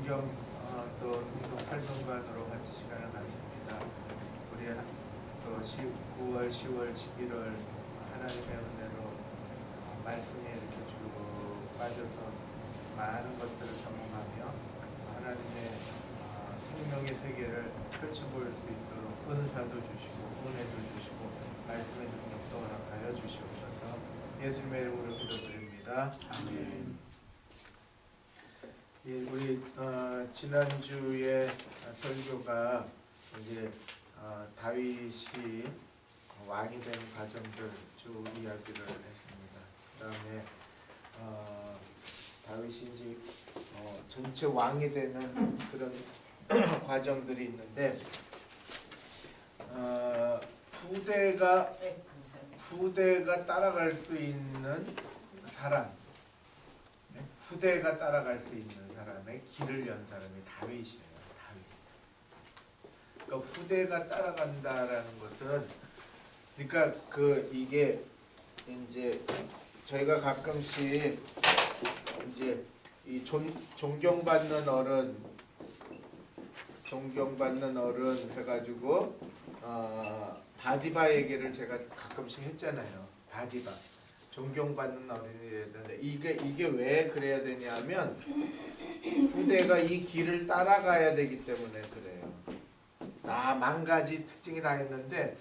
성경 또 공동 설명관으로 같이 시간을 갖습니다. 우리 또 9월, 10월, 11월 하나님의 은혜로 말씀에 이렇게 쭉 빠져서 많은 것들을 경험하며 하나님의 생명의 세계를 펼쳐볼 수 있도록 은사도 주시고 은혜도 주시고 말씀의 능력도 허락하여 주시옵소서. 예수님의 이름으로 기도드립니다. 아멘. 예, 우리 지난주에 설교가 이제 다윗이 왕이 된 과정들 쭉 이야기를 했습니다. 그다음에 다윗이 이제 전체 왕이 되는 그런 과정들이 있는데 후대가 따라갈 수 있는 사람, 후대가 따라갈 수 있는 사람의 길을 연 사람이 다윗이에요. 다윗. 그러니까 후대가 따라간다라는 것은, 그러니까 이게 이제 저희가 가끔씩 이제 이 존경받는 어른 해가지고 바디바 얘기를 제가 가끔씩 했잖아요. 바디바. 존경받는 어른이 되는데 이게 왜 그래야 되냐면 후대가 이 길을 따라가야 되기 때문에 그래요. 만 가지 특징이 다 있는데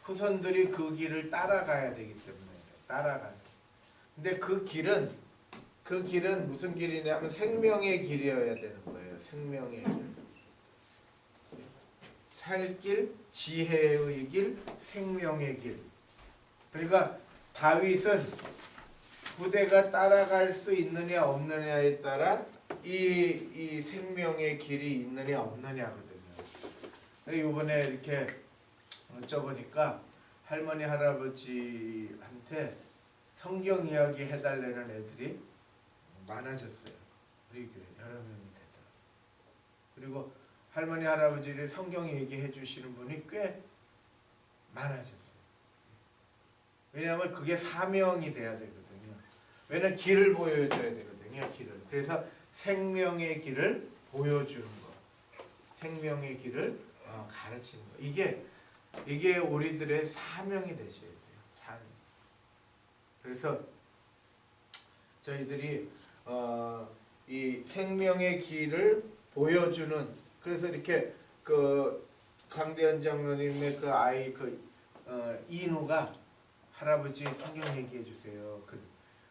후손들이 그 길을 따라가야 되기 때문에 따라가는. 근데 그 길은 무슨 길이냐면 생명의 길이어야 되는 거예요. 생명의 길. 살 길, 지혜의 길, 생명의 길. 그러니까 다윗은 후대가 따라갈 수 있느냐 없느냐에 따라 이 생명의 길이 있느냐 없느냐거든요. 이번에 이렇게 어쩌보니까 할머니 할아버지한테 성경 이야기 해달라는 애들이 많아졌어요. 우리 교회 여러 명이 되더라고요. 그리고 할머니 할아버지를 성경 얘기해 주시는 분이 꽤 많아졌어요. 왜냐하면 그게 사명이 돼야 되거든요. 왜냐하면 길을 보여줘야 되거든요. 길을. 그래서 생명의 길을 보여주는 거, 생명의 길을 가르치는 거. 이게 우리들의 사명이 되셔야 돼요. 사명. 그래서 저희들이 이 생명의 길을 보여주는, 그래서 이렇게 강대현 장로님의 아이 이누가 할아버지 성경 얘기해 주세요.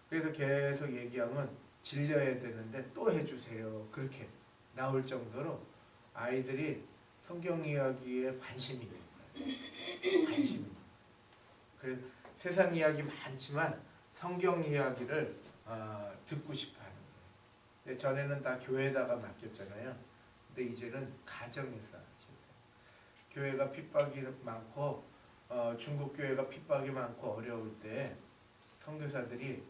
그래서 계속 얘기하면 질려야 되는데 또 해주세요. 그렇게 나올 정도로 아이들이 성경 이야기에 관심이 있는 거예요. 관심이. 그래서 세상 이야기 많지만 성경 이야기를 듣고 싶어하는 거예요. 전에는 다 교회에다가 맡겼잖아요. 근데 이제는 가정에서 교회가 핍박이 많고 중국 교회가 핍박이 많고 어려울 때 선교사들이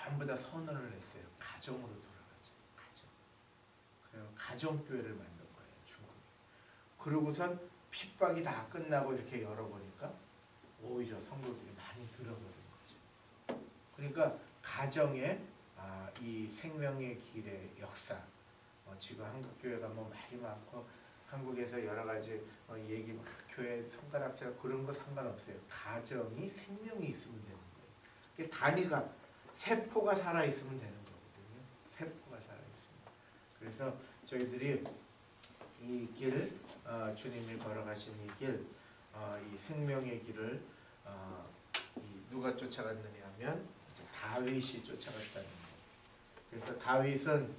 전부 다 선언을 했어요. 가정으로 돌아가자. 그래서 가정 교회를 만든 거예요. 중국에. 그러고선 핍박이 다 끝나고 이렇게 열어보니까 오히려 선교들이 많이 들어버린 거죠. 그러니까 가정의 이 생명의 길의 역사. 지금 한국 교회가 말이 많고 한국에서 여러 가지 얘기 교회 손가락질 그런 거 상관없어요. 가정이 생명이 있으면 되는 거예요. 단위가 세포가 살아 있으면 되는 거거든요. 세포가 살아 있으면. 그래서 저희들이 이 길, 주님이 걸어가신 이 길, 이 생명의 길을 누가 쫓아갔느냐 하면 다윗이 쫓아갔다는 거예요. 그래서 다윗은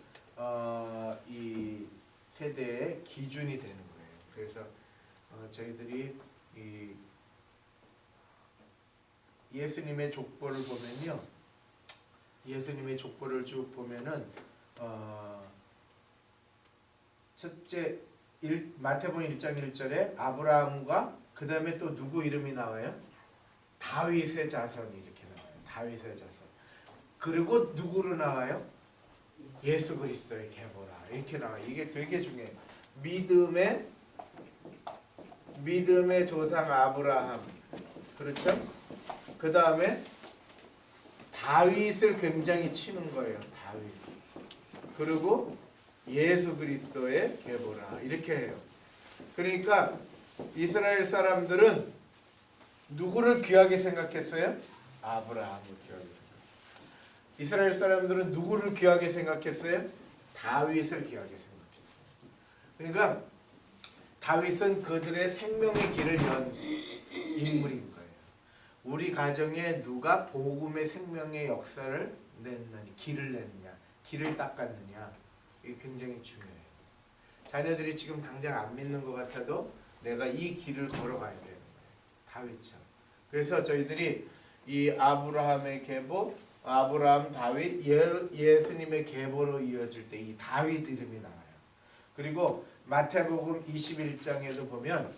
이 세대의 기준이 되는 거예요. 그래서 저희들이 이 예수님의 족보를 보면요, 예수님의 족보를 쭉 보면은 첫째 마태복음 1장 1절에 아브라함과 그 다음에 또 누구 이름이 나와요? 다윗의 자손이 이렇게 나와요. 다윗의 자손. 그리고 누구로 나와요? 예수 그리스도의 계보라 이렇게 나와요. 이게 되게 중요해요. 믿음의 조상 아브라함, 그렇죠? 그 다음에 다윗을 굉장히 치는 거예요. 다윗. 그리고 예수 그리스도의 계보라 이렇게 해요. 그러니까 이스라엘 사람들은 누구를 귀하게 생각했어요? 아브라함을 귀하게 생각했어요. 이스라엘 사람들은 누구를 귀하게 생각했어요? 다윗을 귀하게 생각했어요. 그러니까 다윗은 그들의 생명의 길을 연 인물인 거예요. 우리 가정에 누가 복음의 생명의 역사를 냈느냐, 길을 냈느냐, 길을 닦았느냐, 이게 굉장히 중요해요. 자녀들이 지금 당장 안 믿는 것 같아도 내가 이 길을 걸어가야 되는 거예요. 다윗처럼. 그래서 저희들이 이 아브라함의 계보, 아브라함, 다윗, 예수님의 계보로 이어질 때 이 다윗 이름이 나와요. 그리고 마태복음 21장에도 보면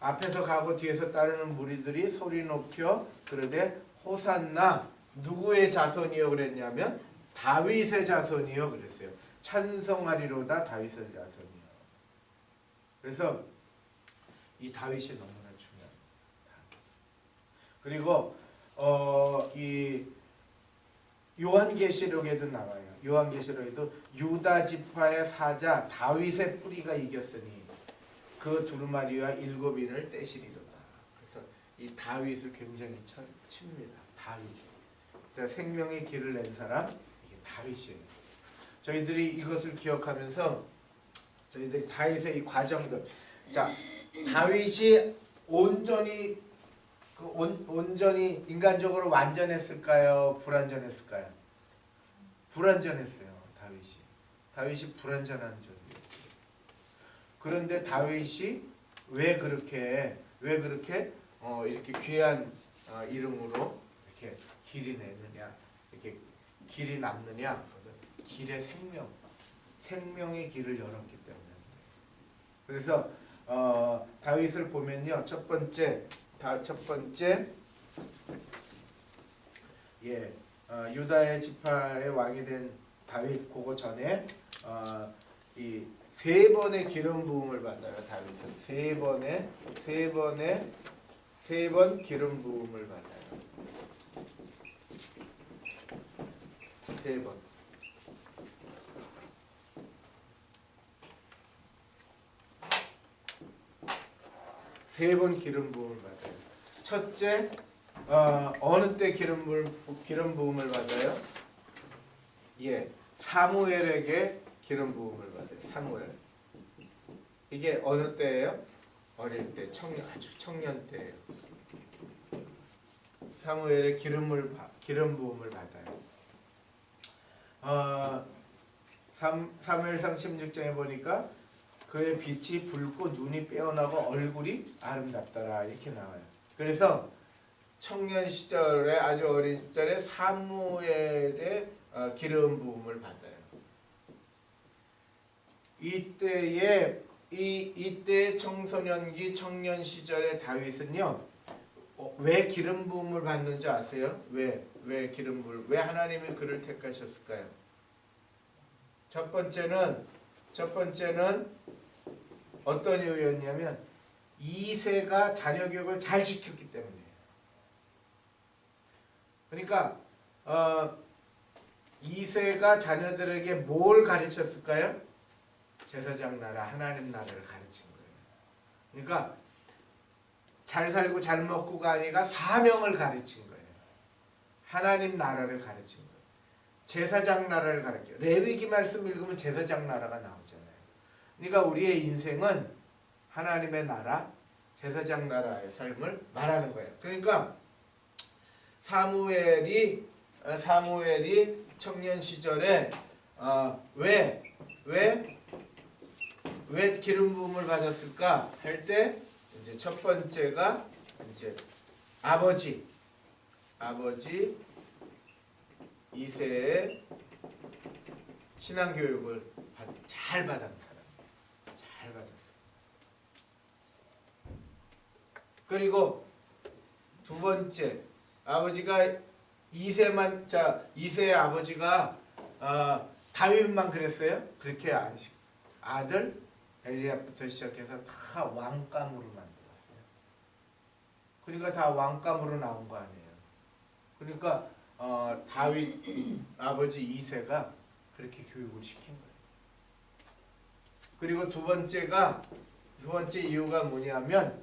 앞에서 가고 뒤에서 따르는 무리들이 소리 높여 그러되 호산나 누구의 자손이요 그랬냐면 다윗의 자손이요 그랬어요. 찬송하리로다 다윗의 자손이요. 그래서 이 다윗이 너무나 중요합니다. 그리고 이 요한계시록에도 나와요. 요한계시록에도 유다 지파의 사자 다윗의 뿌리가 이겼으니 그 두루마리와 7인을 떼시리로다. 그래서 이 다윗을 굉장히 칩니다. 다윗. 그러니까 생명의 길을 낸 사람 이게 다윗이에요. 저희들이 이것을 기억하면서 저희들이 다윗의 이 과정들, 자 다윗이 온전히 온전히 인간적으로 완전했을까요? 불완전했을까요? 불완전했어요. 다윗이 불완전한 존재였어요. 그런데 다윗이 왜 그렇게 이렇게 귀한 이름으로 이렇게 길이 내느냐, 이렇게 길이 남느냐? 길의 생명의 길을 열었기 때문에. 그래서 다윗을 보면요, 첫 번째 유다의 지파의 왕이 된 다윗 그거 전에 이 세 번의 기름 부음을 받아요. 다윗은 세 번 기름 부음을 받아요. 세 번. 세 번 기름 부음을 받아요. 첫째, 어느 때 기름 부음을 받아요? 사무엘에게 기름 부음을 받아요. 사무엘. 이게 어느 때예요? 어릴 때, 아주 청년 때예요. 사무엘의 기름 부음을 받아요. 사무엘상 16장에 보니까 그의 빛이 붉고 눈이 빼어나고 얼굴이 아름답더라 이렇게 나와요. 그래서 청년 시절에 아주 어린 시절에 사무엘의 기름 부음을 받아요. 이때의 청소년기 청년 시절의 다윗은요, 왜 기름 부음을 받는지 아세요? 왜 하나님이 그를 택하셨을까요? 첫 번째는 어떤 이유였냐면 이새가 자녀 교육을 잘 시켰기 때문이에요. 그러니까 이새가 자녀들에게 뭘 가르쳤을까요? 제사장 나라, 하나님 나라를 가르친 거예요. 그러니까 잘 살고 잘 먹고가 아니라 사명을 가르친 거예요. 하나님 나라를 가르친 거예요. 제사장 나라를 가르쳐요. 레위기 말씀 읽으면 제사장 나라가 나오잖아요. 그러니까 우리의 인생은 하나님의 나라, 제사장 나라의 삶을 말하는 거예요. 그러니까 사무엘이 청년 시절에 왜 기름 부음을 받았을까 할 때 이제 첫 번째가 이제 아버지 이새의 신앙 교육을 잘 받은 사람, 잘 받았어요. 그리고 두 번째 아버지가 이새의 아버지가 다윗만 그랬어요? 그렇게 아니시고 아들 엘리압부터 시작해서 다 왕감으로 만들었어요. 그러니까 다 왕감으로 나온 거 아니에요. 그러니까 다윗 아버지 이새가 그렇게 교육을 시킨 거예요. 그리고 두 번째 이유가 뭐냐면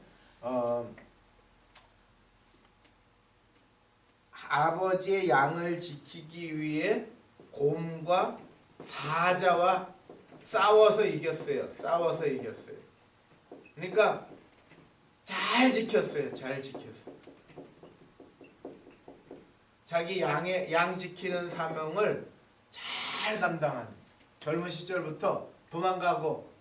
아버지의 양을 지키기 위해 곰과 사자와 싸워서 이겼어요. 그러니까 잘 지켰어요. 자기 양 지키는 사명을 잘 감당한, 젊은 시절부터 도망가고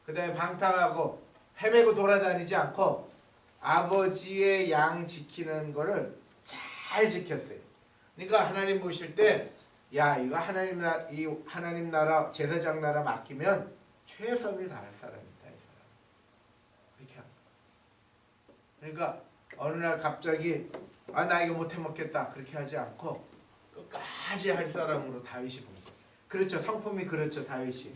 그 다음에 방탕하고 헤매고 돌아다니지 않고 아버지의 양 지키는 거를 잘 지켰어요. 그러니까 하나님 보실 때 야, 이거 하나님 나라 제사장 나라 맡기면 최선을 다할 사람이다, 이 사람. 그렇게 합니다. 그러니까 어느 날 갑자기 나 이거 못해 먹겠다 그렇게 하지 않고 끝까지 할 사람으로 다윗이 본 거예요. 그렇죠. 성품이 그렇죠. 다윗이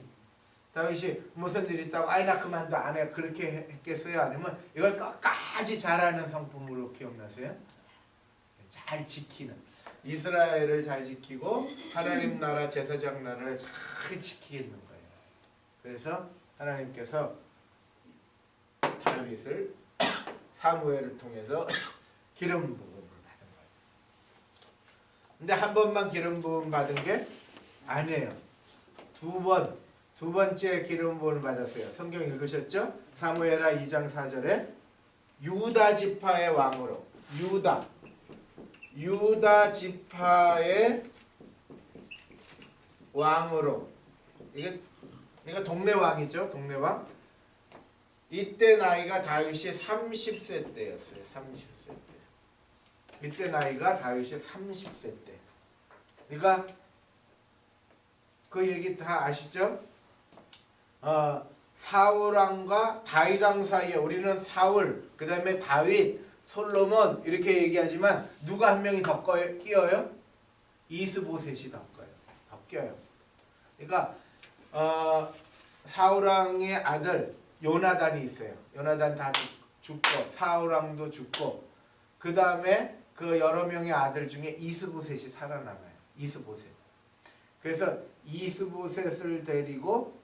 무슨 일 있다고 나 그만둬 안 해 그렇게 했겠어요? 아니면 이걸 끝까지 잘하는 성품으로 기억나세요? 잘 지키는, 이스라엘을 잘 지키고 하나님 나라 제사장 나라를 잘 지키는 거예요. 그래서 하나님께서 다윗을 사무엘을 통해서 기름 부음을 받은 거예요. 근데 한 번만 기름 부음 받은 게 아니에요. 두 번째 기름 부음을 받았어요. 성경 읽으셨죠? 사무엘하 2장 4절에 유다 지파의 왕으로, 유다 지파의 왕으로, 이게 그러니까 동네 왕이죠. 동네 왕. 이때 나이가 다윗이 30세 때였어요. 30세 때. 이때 나이가 다윗이 30세 때. 그러니까 그 얘기 다 아시죠? 사울 왕과 다윗 왕 사이에, 우리는 사울, 그 다음에 다윗, 솔로몬 이렇게 얘기하지만 누가 한 명이 더 끼어요? 이스보셋이 더 껴요. 그러니까 사울 왕의 아들 요나단이 있어요. 요나단 다 죽고 사울 왕도 죽고 그 다음에 그 여러 명의 아들 중에 이스보셋이 살아남아요. 이스보셋. 그래서 이스보셋을 데리고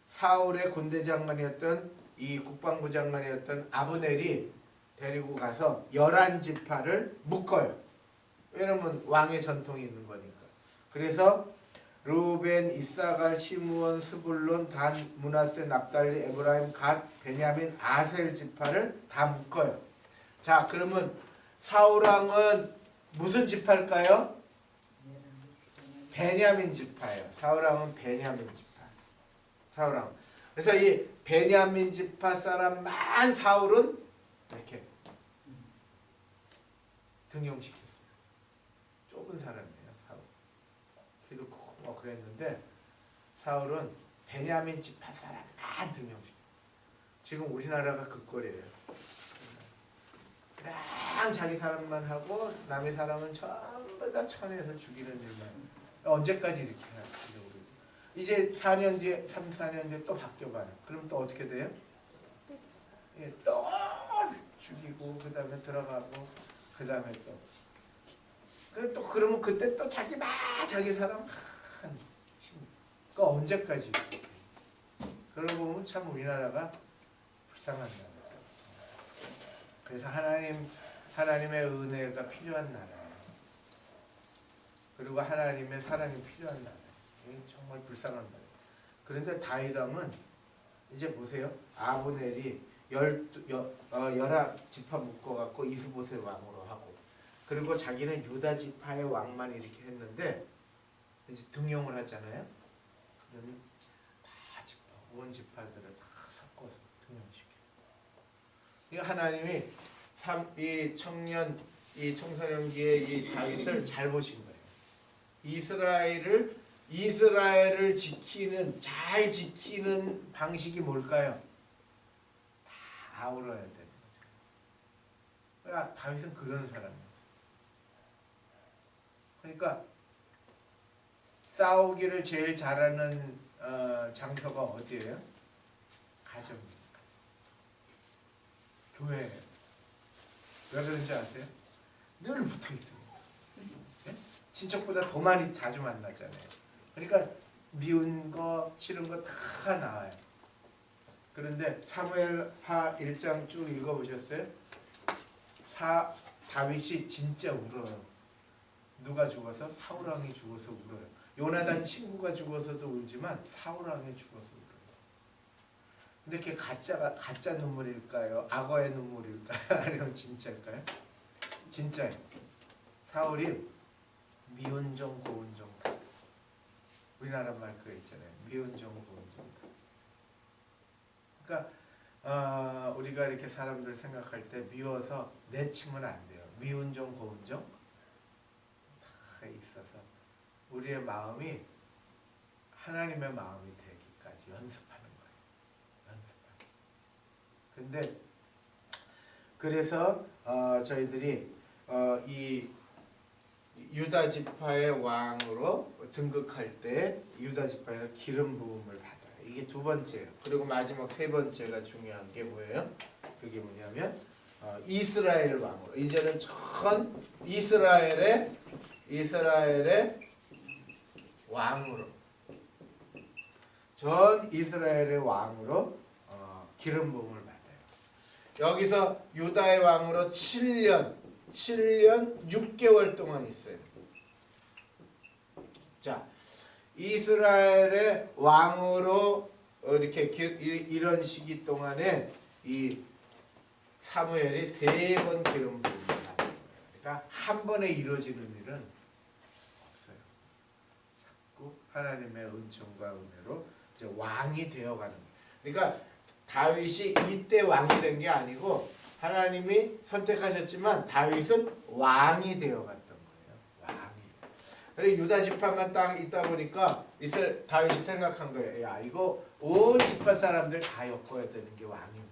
사울의 군대 장관이었던 이 국방부 장관이었던 아브넬이 데리고 가서 11지파를 묶어요. 왜냐면 왕의 전통이 있는 거니까. 그래서 루벤, 이사갈, 시므온, 스불론, 단, 므낫세, 납달리, 에브라임, 갓, 베냐민, 아셀 지파를 다 묶어요. 자, 그러면 사울왕은 무슨 지파일까요? 베냐민 지파예요. 사울왕은 베냐민 지파. 사울왕. 그래서 이 베냐민 지파 사람만 사울은 이렇게 등용시켰어요. 좁은 사람이에요. 사울. 키도 크고 뭐 그랬는데 사울은 베냐민 지파 사람만 등용시켰어요. 지금 우리나라가 그 꼴이에요. 그냥 자기 사람만 하고 남의 사람은 전부 다 쳐내서 죽이는 일만. 언제까지 이렇게 하려고 그래요? 이제 4년 뒤에, 3, 4년 뒤에 또 바뀌어봐요. 그럼 또 어떻게 돼요? 예, 또 죽이고 그 다음에 들어가고 그 다음에 또 그러면 그때 또 자기 사람 그 언제까지? 그러고 보면 참 우리나라가 불쌍한 나라예요. 그래서 하나님의 은혜가 필요한 나라예요. 그리고 하나님의 사랑이 필요한 나라예요. 정말 불쌍한 나라예요. 그런데 다윗 왕은 이제 보세요. 아브넬이 11지파 묶어갖고 이스보셋 왕으로 하고, 그리고 자기는 유다 지파의 왕만 이렇게 했는데 이제 등용을 하잖아요. 그러면 다 지파, 온 지파들을 다 섞어서 등용시켜요. 그러니까 하나님이 이 청소년기에 이 다윗을 잘 보신 거예요. 이스라엘을 잘 지키는 방식이 뭘까요? 다 아우러야 되는 거죠. 그러니까 다윗은 그런 사람이었어요. 그러니까 싸우기를 제일 잘하는 장소가 어디예요? 가정입니다. 교회예요. 왜 그런지 아세요? 늘 붙어 있습니다. 네? 친척보다 더 많이 자주 만나잖아요. 그러니까 미운 거 싫은 거 다 나와요. 그런데 사무엘하 1장 쭉 읽어보셨어요? 다윗이 진짜 울어요. 누가 죽어서? 사울 왕이 죽어서 울어요. 요나단 친구가 죽어서도 울지만 사울 왕이 죽어서 울어요. 근데 그게 가짜 눈물일까요? 악어의 눈물일까요? 아니면 진짜일까요? 진짜예요. 사울이 미운 정 고운 정 다. 우리나라 말 그거 있잖아요. 미운 정 고운 정 다. 그러니까 우리가 이렇게 사람들 생각할 때 미워서 내치면 안 돼요. 미운 정 고운 정 다 있어서 우리의 마음이 하나님의 마음이 되기까지 연습하는 거예요. 연습하는. 근데 그래서 저희들이 이 유다 지파의 왕으로 등극할 때 유다 지파에서 기름 부음을 받아요. 이게 두 번째예요. 그리고 마지막 세 번째가 중요한 게 뭐예요? 그게 뭐냐면 이스라엘 왕으로. 이제는 전 이스라엘의 왕으로, 전 이스라엘의 왕으로 기름 부음을 받아요. 여기서 유다의 왕으로 7년 6개월 동안 있어요. 자, 이스라엘의 왕으로 이렇게 이런 시기 동안에 이 사무엘이 3번 기름 부음을 받는 거예요. 그러니까 한 번에 이루어지는 일은 없어요. 자꾸 하나님의 은총과 은혜로 이제 왕이 되어가는 거예요. 그러니까 다윗이 이때 왕이 된 게 아니고 하나님이 선택하셨지만 다윗은 왕이 되어갔던 거예요. 왕이. 그리고 유다 지파만 딱 있다 보니까 다윗이 생각한 거예요. 야, 이거 온 지파 사람들 다 엮어야 되는 게 왕인데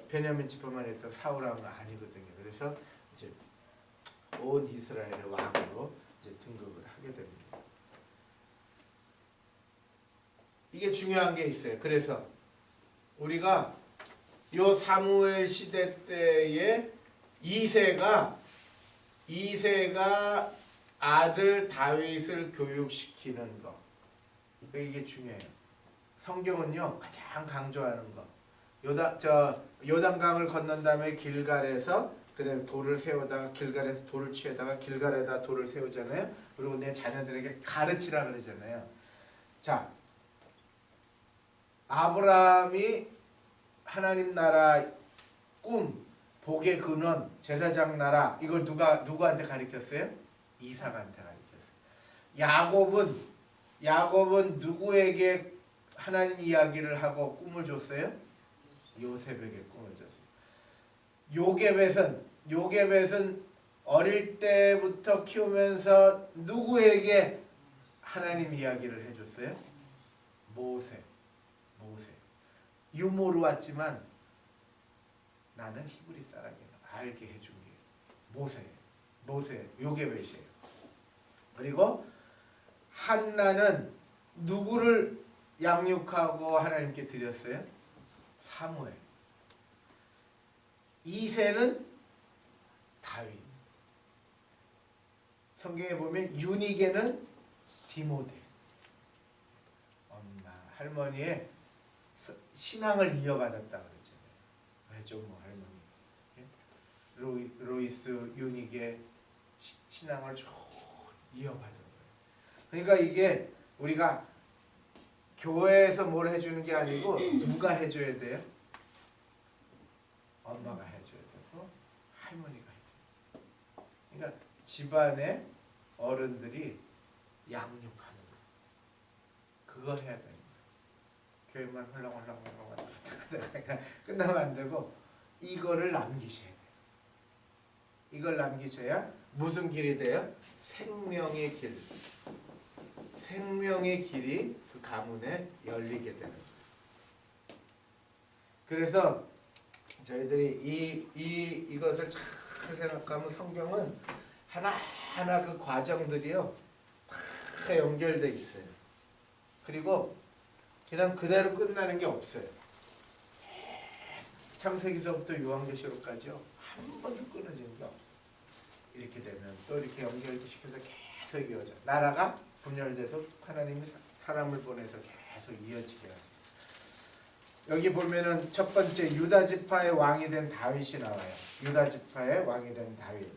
베냐민 지파만 했던 사울 왕은 아니거든요. 그래서 이제 온 이스라엘의 왕으로 이제 등극을 하게 됩니다. 이게 중요한 게 있어요. 그래서 우리가 요 사무엘 시대 때에 이새가 아들 다윗을 교육시키는 거. 이게 중요해요. 성경은요 가장 강조하는 거. 요단강을 건넌 다음에 길갈에서 그다음에 돌을 세우다가 길갈에서 돌을 취하다가 길갈에다 돌을 세우잖아요. 그리고 내 자녀들에게 가르치라 그러잖아요. 자, 아브라함이 하나님 나라 꿈, 복의 근원, 제사장 나라 이걸 누구한테 가르쳤어요? 이삭한테 가르쳤어요. 야곱은 누구에게 하나님 이야기를 하고 꿈을 줬어요? 요셉에게 꿈을 줬어요. 요게벳은 어릴 때부터 키우면서 누구에게 하나님 이야기를 해줬어요? 모세. 유모로 왔지만 나는 히브리 사람이야. 알게 해준 게 모세, 요게벳이에요. 그리고 한나는 누구를 양육하고 하나님께 드렸어요? 사무엘. 이새는 다윗. 성경에 보면 유니게는 디모데. 엄마, 할머니의 신앙을 이어받았다 그랬잖아요. 외조모 할머니. 로이스 유니게 신앙을 쭉 이어받은 거예요. 그러니까 이게 우리가 교회에서 뭘 해주는 게 아니고 누가 해줘야 돼요? 엄마가 해줘야 되고 할머니가 해줘야 돼요. 그러니까 집안의 어른들이 양육하는 거. 그거 해야 돼요. 교회만 헐렁헐렁 끝나면 안 되고 이거를 남기셔야 돼요. 이걸 남기셔야 무슨 길이 돼요? 생명의 길. 생명의 길이 그 가문에 열리게 되는 거예요. 그래서 저희들이 이것을 잘 생각하면 성경은 하나하나 그 과정들이요 다 연결돼 있어요. 그리고 그냥 그대로 끝나는 게 없어요. 창세기서부터 요한계시록까지요 한 번도 끊어지는 게 없어요. 이렇게 되면 또 이렇게 연결시켜서 계속 이어져. 나라가 분열돼서 하나님이 사람을 보내서 계속 이어지게 하죠. 여기 보면은 첫 번째 유다 지파의 왕이 된 다윗이 나와요. 유다 지파의 왕이 된 다윗.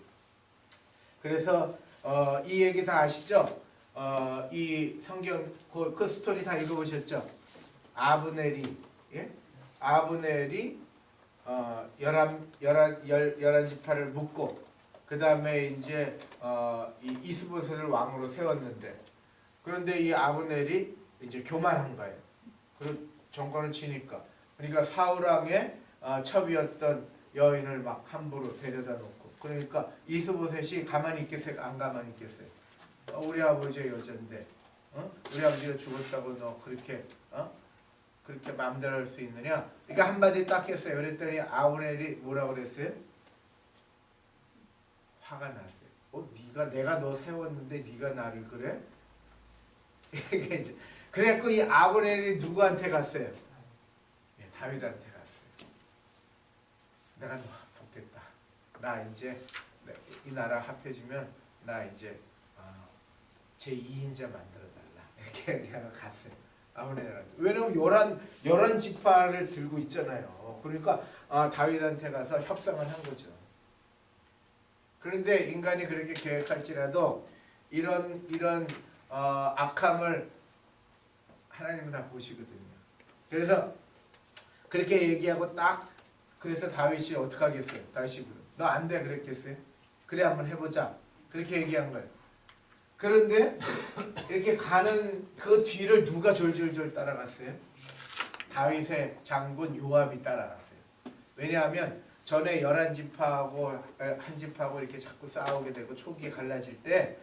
그래서 이 얘기 다 아시죠? 이 성경 그 스토리 다 읽어보셨죠? 아브넬이 예? 아브넬이 열한 지파를 묶고 그 다음에 이제 이 이스보셋을 왕으로 세웠는데 그런데 이 아브넬이 이제 교만한 거예요. 그리고 정권을 치니까 그러니까 사울 왕의 첩이었던 여인을 막 함부로 데려다 놓고 그러니까 이스보셋이 가만히 있겠어요? 안 가만히 있겠어요? 우리 아버지의 여잔데 우리 아버지가 죽었다고 너 그렇게 그렇게 마음대로 할 수 있느냐? 그러니까 한마디 딱 했어요. 그랬더니 아브넬이 뭐라고 그랬어요? 화가 났어요. 내가 너 세웠는데 네가 나를 그래? 그래갖고 이 아브넬이 누구한테 갔어요? 예, 다윗한테 갔어요. 내가 너 돕겠다. 나 이제 이 나라 합해지면 나 이제 제 2인자 만들어달라. 이렇게 그냥 갔어요. 아브넬한테. 왜냐면 열한 지파를 들고 있잖아요. 그러니까 다윗한테 가서 협상을 한 거죠. 그런데 인간이 그렇게 계획할지라도 이런 악함을 하나님은 다 보시거든요. 그래서 그렇게 얘기하고 그래서 다윗이 어떻게 하겠어요? 다윗이 너 안 돼 그랬겠어요? 그래 한번 해보자. 그렇게 얘기한 거예요. 그런데 이렇게 가는 그 뒤를 누가 졸졸졸 따라갔어요? 다윗의 장군 요압이 따라갔어요. 왜냐하면 전에 11지파하고 한 지파하고 이렇게 자꾸 싸우게 되고 초기에 갈라질 때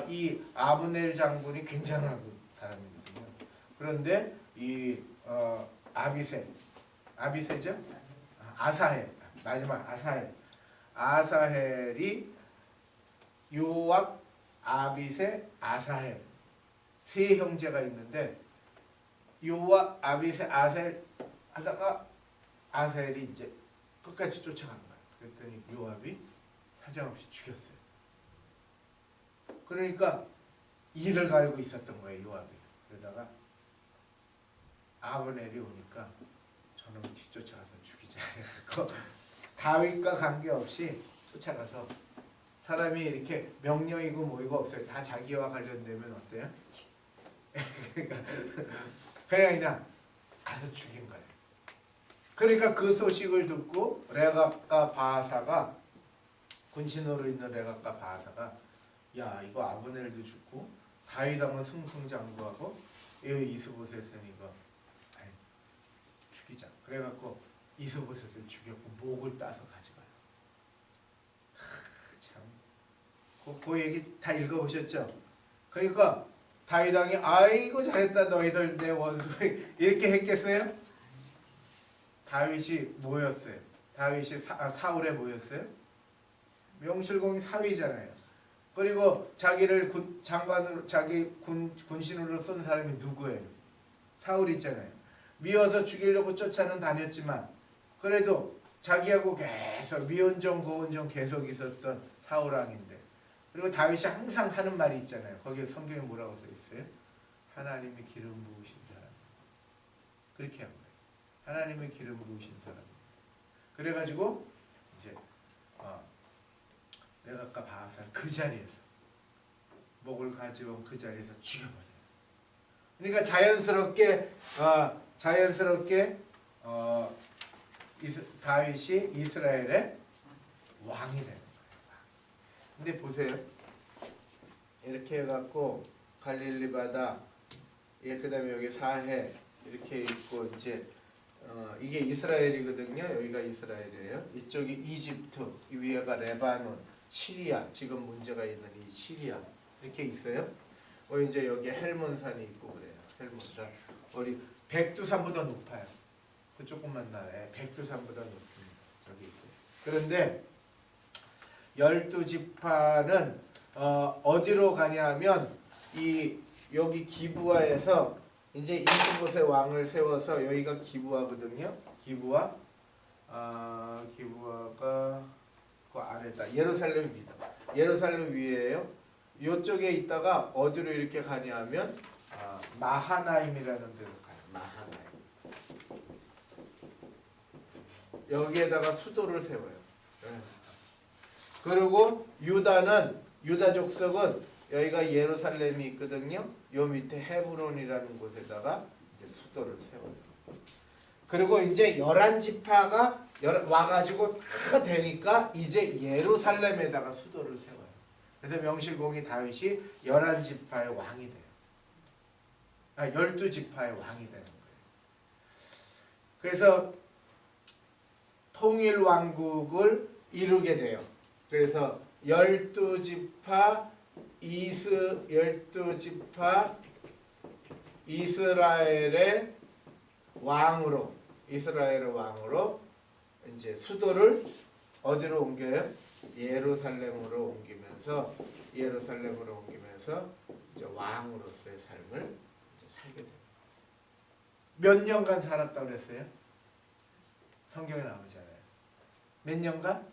이 아브넬 장군이 굉장한 사람이거든요. 그런데 이 아비세죠? 아사헬 마지막 아사헬이 요압, 아비세, 아사헬 세 형제가 있는데 요압, 아비세, 아사헬 하다가 아사헬이 이제 끝까지 쫓아간 거예요. 그랬더니 요압이 사정없이 죽였어요. 그러니까 이를 갈고 있었던 거예요. 요압이. 그러다가 아브넬이 오니까 저놈 뒤쫓아가서 죽이자. 다윗과 관계없이 쫓아가서 사람이 이렇게 명령이고 뭐이고 없어요. 다 자기와 관련되면 어때요? 그냥 가서 죽인 거예요. 그러니까 그 소식을 듣고 레갑과 바하사가 군신으로 있는 레갑과 바하사가 야 이거 아브넬도 죽고 다윗 하면 승승장구하고 이스보셋은 이거 죽이자. 그래갖고 이스보셋을 죽였고 목을 따서 가져가요. 참, 그 얘기 다 읽어보셨죠? 그러니까 다윗 왕이 아이고 잘했다 너희들 내 원수 이렇게 했겠어요? 다윗이 뭐였어요? 다윗이 사울에 뭐였어요? 명실공히 사위잖아요. 그리고 자기를 장관으로 자기 군신으로 쏜 사람이 누구예요? 사울이잖아요. 미워서 죽이려고 쫓아는 다녔지만 그래도 자기하고 계속 미운정 고운정 계속 있었던 사울 왕인데 그리고 다윗이 항상 하는 말이 있잖아요. 거기에 성경에 뭐라고 써 있어요? 하나님이 기름 부으신 사람. 그렇게 합니다. 하나님의 기름 부으신 사람. 그래가지고 이제 레갑과 바하사를 그 자리에서 목을 가져온 그 자리에서 죽여버려요. 그러니까 자연스럽게 다윗이 이스라엘의 왕이 되는 거예요. 근데 보세요. 이렇게 해갖고 갈릴리 바다, 그다음에 여기 사해 이렇게 있고 이제 이게 이스라엘이거든요. 여기가 이스라엘이에요. 이쪽이 이집트, 이 위에가 레바논, 시리아. 지금 문제가 있는 이 시리아 이렇게 있어요. 이제 여기 헬몬산이 있고 그래요. 헬몬산. 우리 백두산보다 높아요. 그 조그만 나라에 백두산보다 높습니다. 저기 있어요. 그런데 12지파는 어디로 가냐면 여기 기브아에서 이제 이스보셋 왕을 세워서 여기가 기브아거든요. 기브아가 그 아래다. 예루살렘 위다. 예루살렘 위에요. 이쪽에 있다가 어디로 이렇게 가냐면 마하나임이라는 데로 가요. 마하나임. 여기에다가 수도를 세워요. 그리고 유다 족속은 여기가 예루살렘이 있거든요. 요 밑에 헤브론이라는 곳에다가 이제 수도를 세워요. 그리고 이제 11지파가 와가지고 다 되니까 이제 예루살렘에다가 수도를 세워요. 그래서 명실공히 다윗이 11지파의 왕이 돼요. 12지파의 왕이 되는 거예요. 그래서 통일왕국을 이루게 돼요. 그래서 12지파 이스라엘의 왕으로 이제 수도를 어디로 옮겨요? 예루살렘으로 옮기면서 이제 왕으로서의 삶을 이제 살게 돼요. 몇 년간 살았다고 그랬어요? 성경에 나오잖아요. 몇 년간?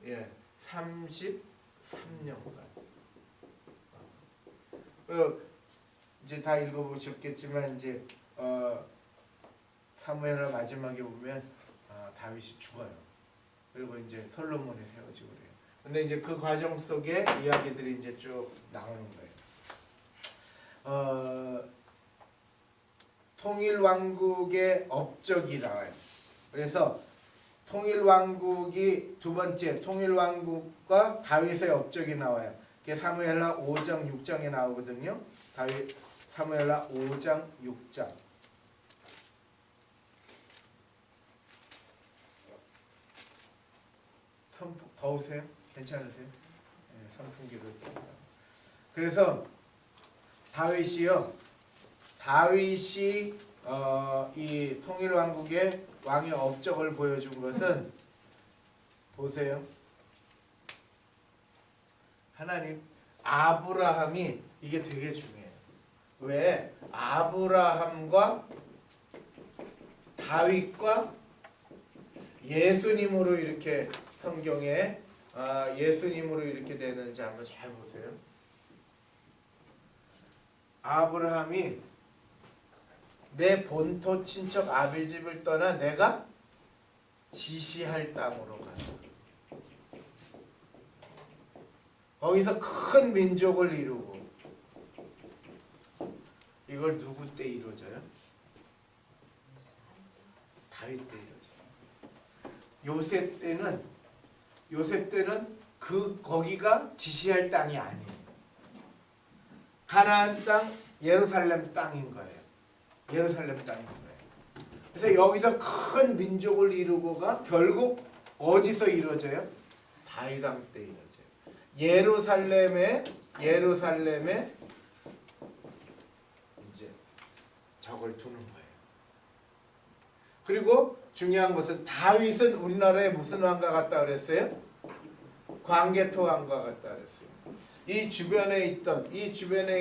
예, 33년간. 이제 다 읽어보셨겠지만 이제 사무엘하 마지막에 보면 다윗이 죽어요. 그리고 이제 솔로몬이 세워지고 그래요. 근데 이제 그 과정 속에 이야기들이 이제 쭉 나오는 거예요. 통일왕국의 업적이 나와요. 그래서 통일왕국이 두 번째 통일왕국과 다윗의 업적이 나와요. 그게 사무엘하 5장 6장에 나오거든요. 사무엘하 5장 6장. 더우세요? 괜찮으세요? 네, 선풍기를. 그래서 다윗이 이 통일왕국의 왕의 업적을 보여준 것은 보세요. 하나님, 아브라함이 이게 되게 중요해요. 왜? 아브라함과 다윗과 예수님으로 이렇게 성경에 예수님으로 이렇게 되는지 한번 잘 보세요. 아브라함이 내 본토 친척 아비 집을 떠나 내가 지시할 땅으로 가서 거기서 큰 민족을 이루고, 이걸 누구 때 이루어져요? 다윗 때 이루어져요. 요셉 때는 거기가 지시할 땅이 아니에요. 가나안 땅, 예루살렘 땅인 거예요. 예루살렘 땅인 거예요. 그래서 여기서 큰 민족을 이루고가 결국 어디서 이루어져요? 다윗 왕 때 이루어져요. 예루살렘에 이제 적을 두는 거예요. 그리고 중요한 것은 다윗은 우리나라에 무슨 왕과 같다 그랬어요? 광개토 왕과 같다 그랬어요. 이 주변에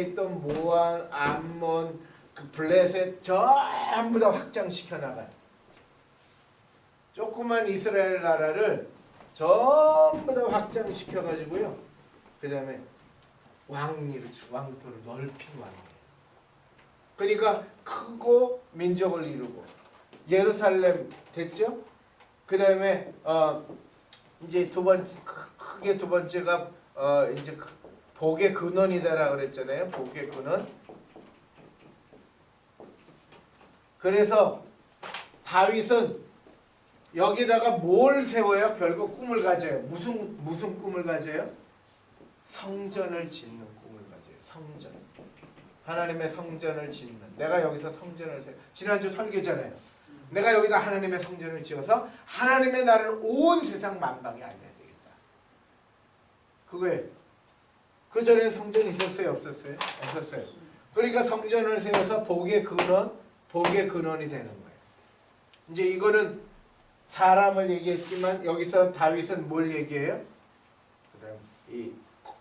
있던 모압, 암몬, 그 블레셋 전부 다 확장시켜 나가요. 조그만 이스라엘 나라를 전부 다 확장시켜 가지고요. 그다음에 왕토를 넓힌 왕이에요. 그러니까 크고 민족을 이루고 예루살렘 됐죠? 그다음에 이제 크게 두 번째가 이제 복의 근원이 되라 그랬잖아요. 복의 근원. 그래서 다윗은 여기다가 뭘 세워요? 결국 꿈을 가져요. 무슨 꿈을 가져요? 성전을 짓는 꿈을 가져요. 성전. 하나님의 성전을 짓는. 내가 여기서 성전을 지난주 설교잖아요. 내가 여기다 하나님의 성전을 지어서 하나님의 나라를 온 세상 만방에 알려야 되겠다. 그거예요. 그 전에 성전이 있었어요? 없었어요? 없었어요. 그러니까 성전을 세워서 복의 근원이 되는 거예요. 이제 이거는 사람을 얘기했지만 여기서 다윗은 뭘 얘기해요? 그다음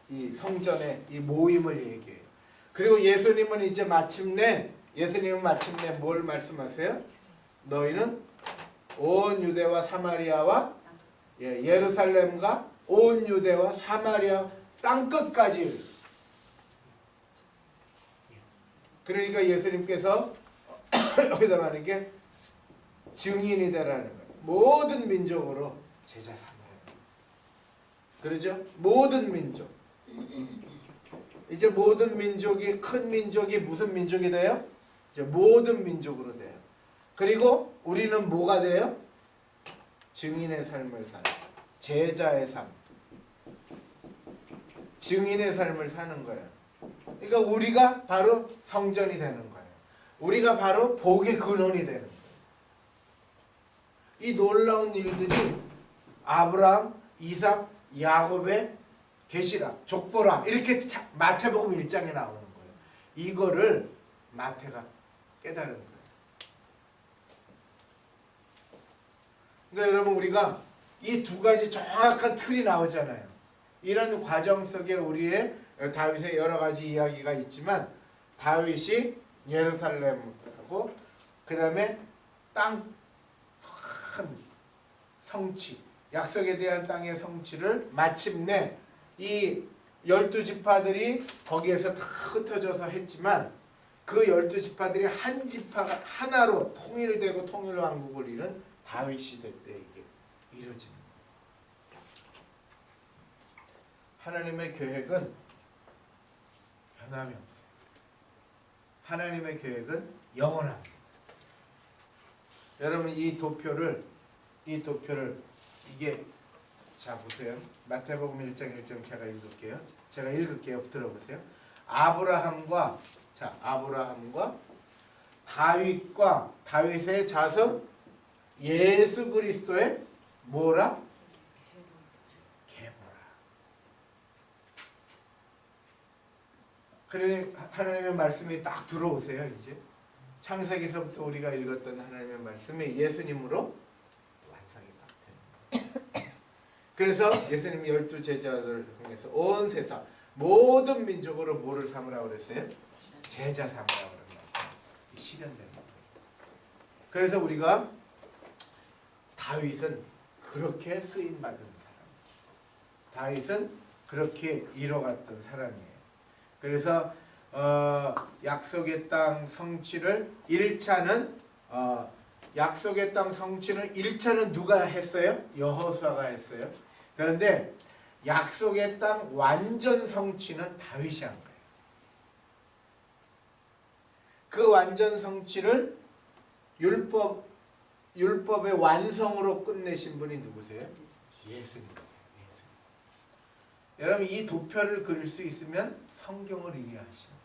이 성전의 이 모임을 얘기해요. 그리고 예수님은 마침내 뭘 말씀하세요? 너희는 온 유대와 사마리아와 예루살렘과 온 유대와 사마리아 땅끝까지 그러니까 예수님께서 여기다 말하는 게 증인이 되라는 거예요. 모든 민족으로 제자 삼으라. 그러죠? 모든 민족. 이제 모든 민족이, 큰 민족이 무슨 민족이 돼요? 이제 모든 민족으로 돼요. 그리고 우리는 뭐가 돼요? 증인의 삶을 살아요. 제자의 삶. 증인의 삶을 사는 거예요. 그러니까 우리가 바로 성전이 되는 거예요. 우리가 바로 복의 근원이 되는 거예요. 이 놀라운 일들이 아브라함, 이삭, 야곱의 계시라, 족보라 이렇게 마태복음 1장에 나오는 거예요. 이거를 마태가 깨달은 거예요. 그러니까 여러분 우리가 이 두 가지 정확한 틀이 나오잖아요. 이런 과정 속에 우리의 다윗의 여러 가지 이야기가 있지만 다윗이 예루살렘하고 그 다음에 땅 큰 성취, 약속에 대한 땅의 성취를 마침내 이 12지파들이 거기에서 다 흩어져서 했지만 그 12지파들이 한 지파가 하나로 통일되고 통일왕국을 이룬 다윗 시대 때 이게 이루어지는 거예요. 하나님의 계획은 변함이 없어요. 하나님의 계획은 영원합니다. 여러분 이 도표를 이게 자 보세요. 마태복음 1장 1장 제가 읽을게요. 들어보세요. 아브라함과 다윗과 다윗의 자손 예수 그리스도의 뭐라? 계보라. 그러니 하나님의 말씀이 딱 들어오세요. 이제 창세기서부터 우리가 읽었던 하나님의 말씀이 예수님으로 완성이 딱 되는 거예요. 그래서 예수님이 12제자들을 통해서 온 세상 모든 민족으로 뭐를 삼으라고 그랬어요? 제자 삼으라고 그랬어요. 실현된 거예요. 그래서 우리가 다윗은 그렇게 쓰임받은 사람, 다윗은 그렇게 이뤄갔던 사람이에요. 그래서 약속의 땅 성취를 1차는 약속의 땅 성취는 1차는 누가 했어요? 여호수아가 했어요. 그런데 약속의 땅 완전 성취는 다윗이 한 거예요. 그 완전 성취를 율법의 완성으로 끝내신 분이 누구세요? 예수님이세요. 여러분 이 도표를 그릴 수 있으면 성경을 이해하시오.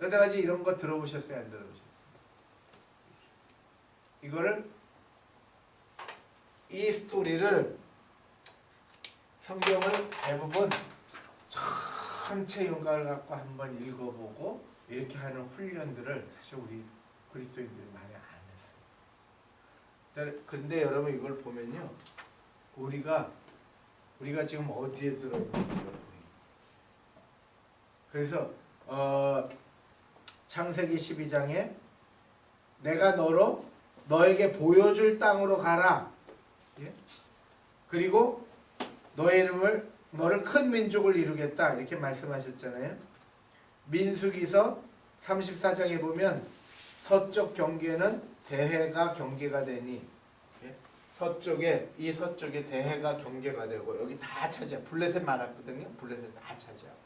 여러 가지 이런 거 들어보셨어요? 안 들어보셨어요? 이거를 이 스토리를 성경을 대부분 전체 윤곽을 갖고 한번 읽어보고 이렇게 하는 훈련들을 사실 우리 그리스도인들이 많이 안 했어요. 근데 여러분 이걸 보면요, 우리가 지금 어디에 들어있는지 보여요. 그래서 창세기 12장에 내가 너에게 보여줄 땅으로 가라. 예? 그리고 너를 큰 민족을 이루겠다 이렇게 말씀하셨잖아요. 민수기서 34장에 보면 서쪽 경계는 대해가 경계가 되니, 예? 이 서쪽에 대해가 경계가 되고 여기 다 차지하고 블레셋 많았거든요. 블레셋 다 차지하고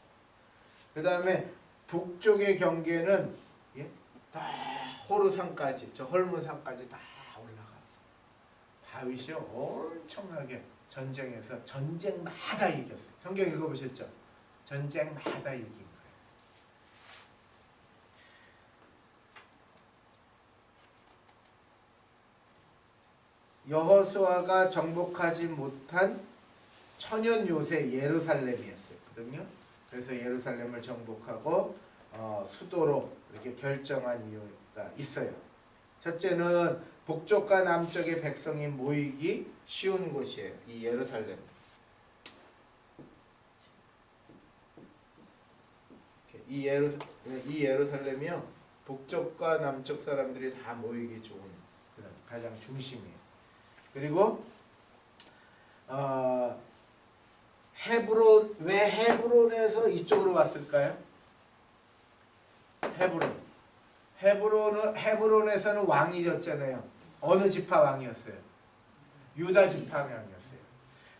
그 다음에 북쪽의 경계는 예? 다 호르산까지 저 헐문산까지 다 올라가. 다윗이 엄청나게 전쟁에서 전쟁마다 이겼어요. 성경 읽어보셨죠? 전쟁마다 이긴 거예요. 여호수아가 정복하지 못한 천연 요새 예루살렘이었거든요. 그래서 예루살렘을 정복하고 수도로 이렇게 결정한 이유가 있어요. 첫째는 북쪽과 남쪽의 백성이 모이기 쉬운 곳이에요. 이 예루살렘. 이 예루살렘이요, 북쪽과 남쪽 사람들이 다 모이기 좋은 가장 중심이에요. 그리고 왜 헤브론에서 이쪽으로 왔을까요? 헤브론에서는 왕이 졌잖아요. 어느 지파 왕이었어요? 유다 지파 왕이었어요.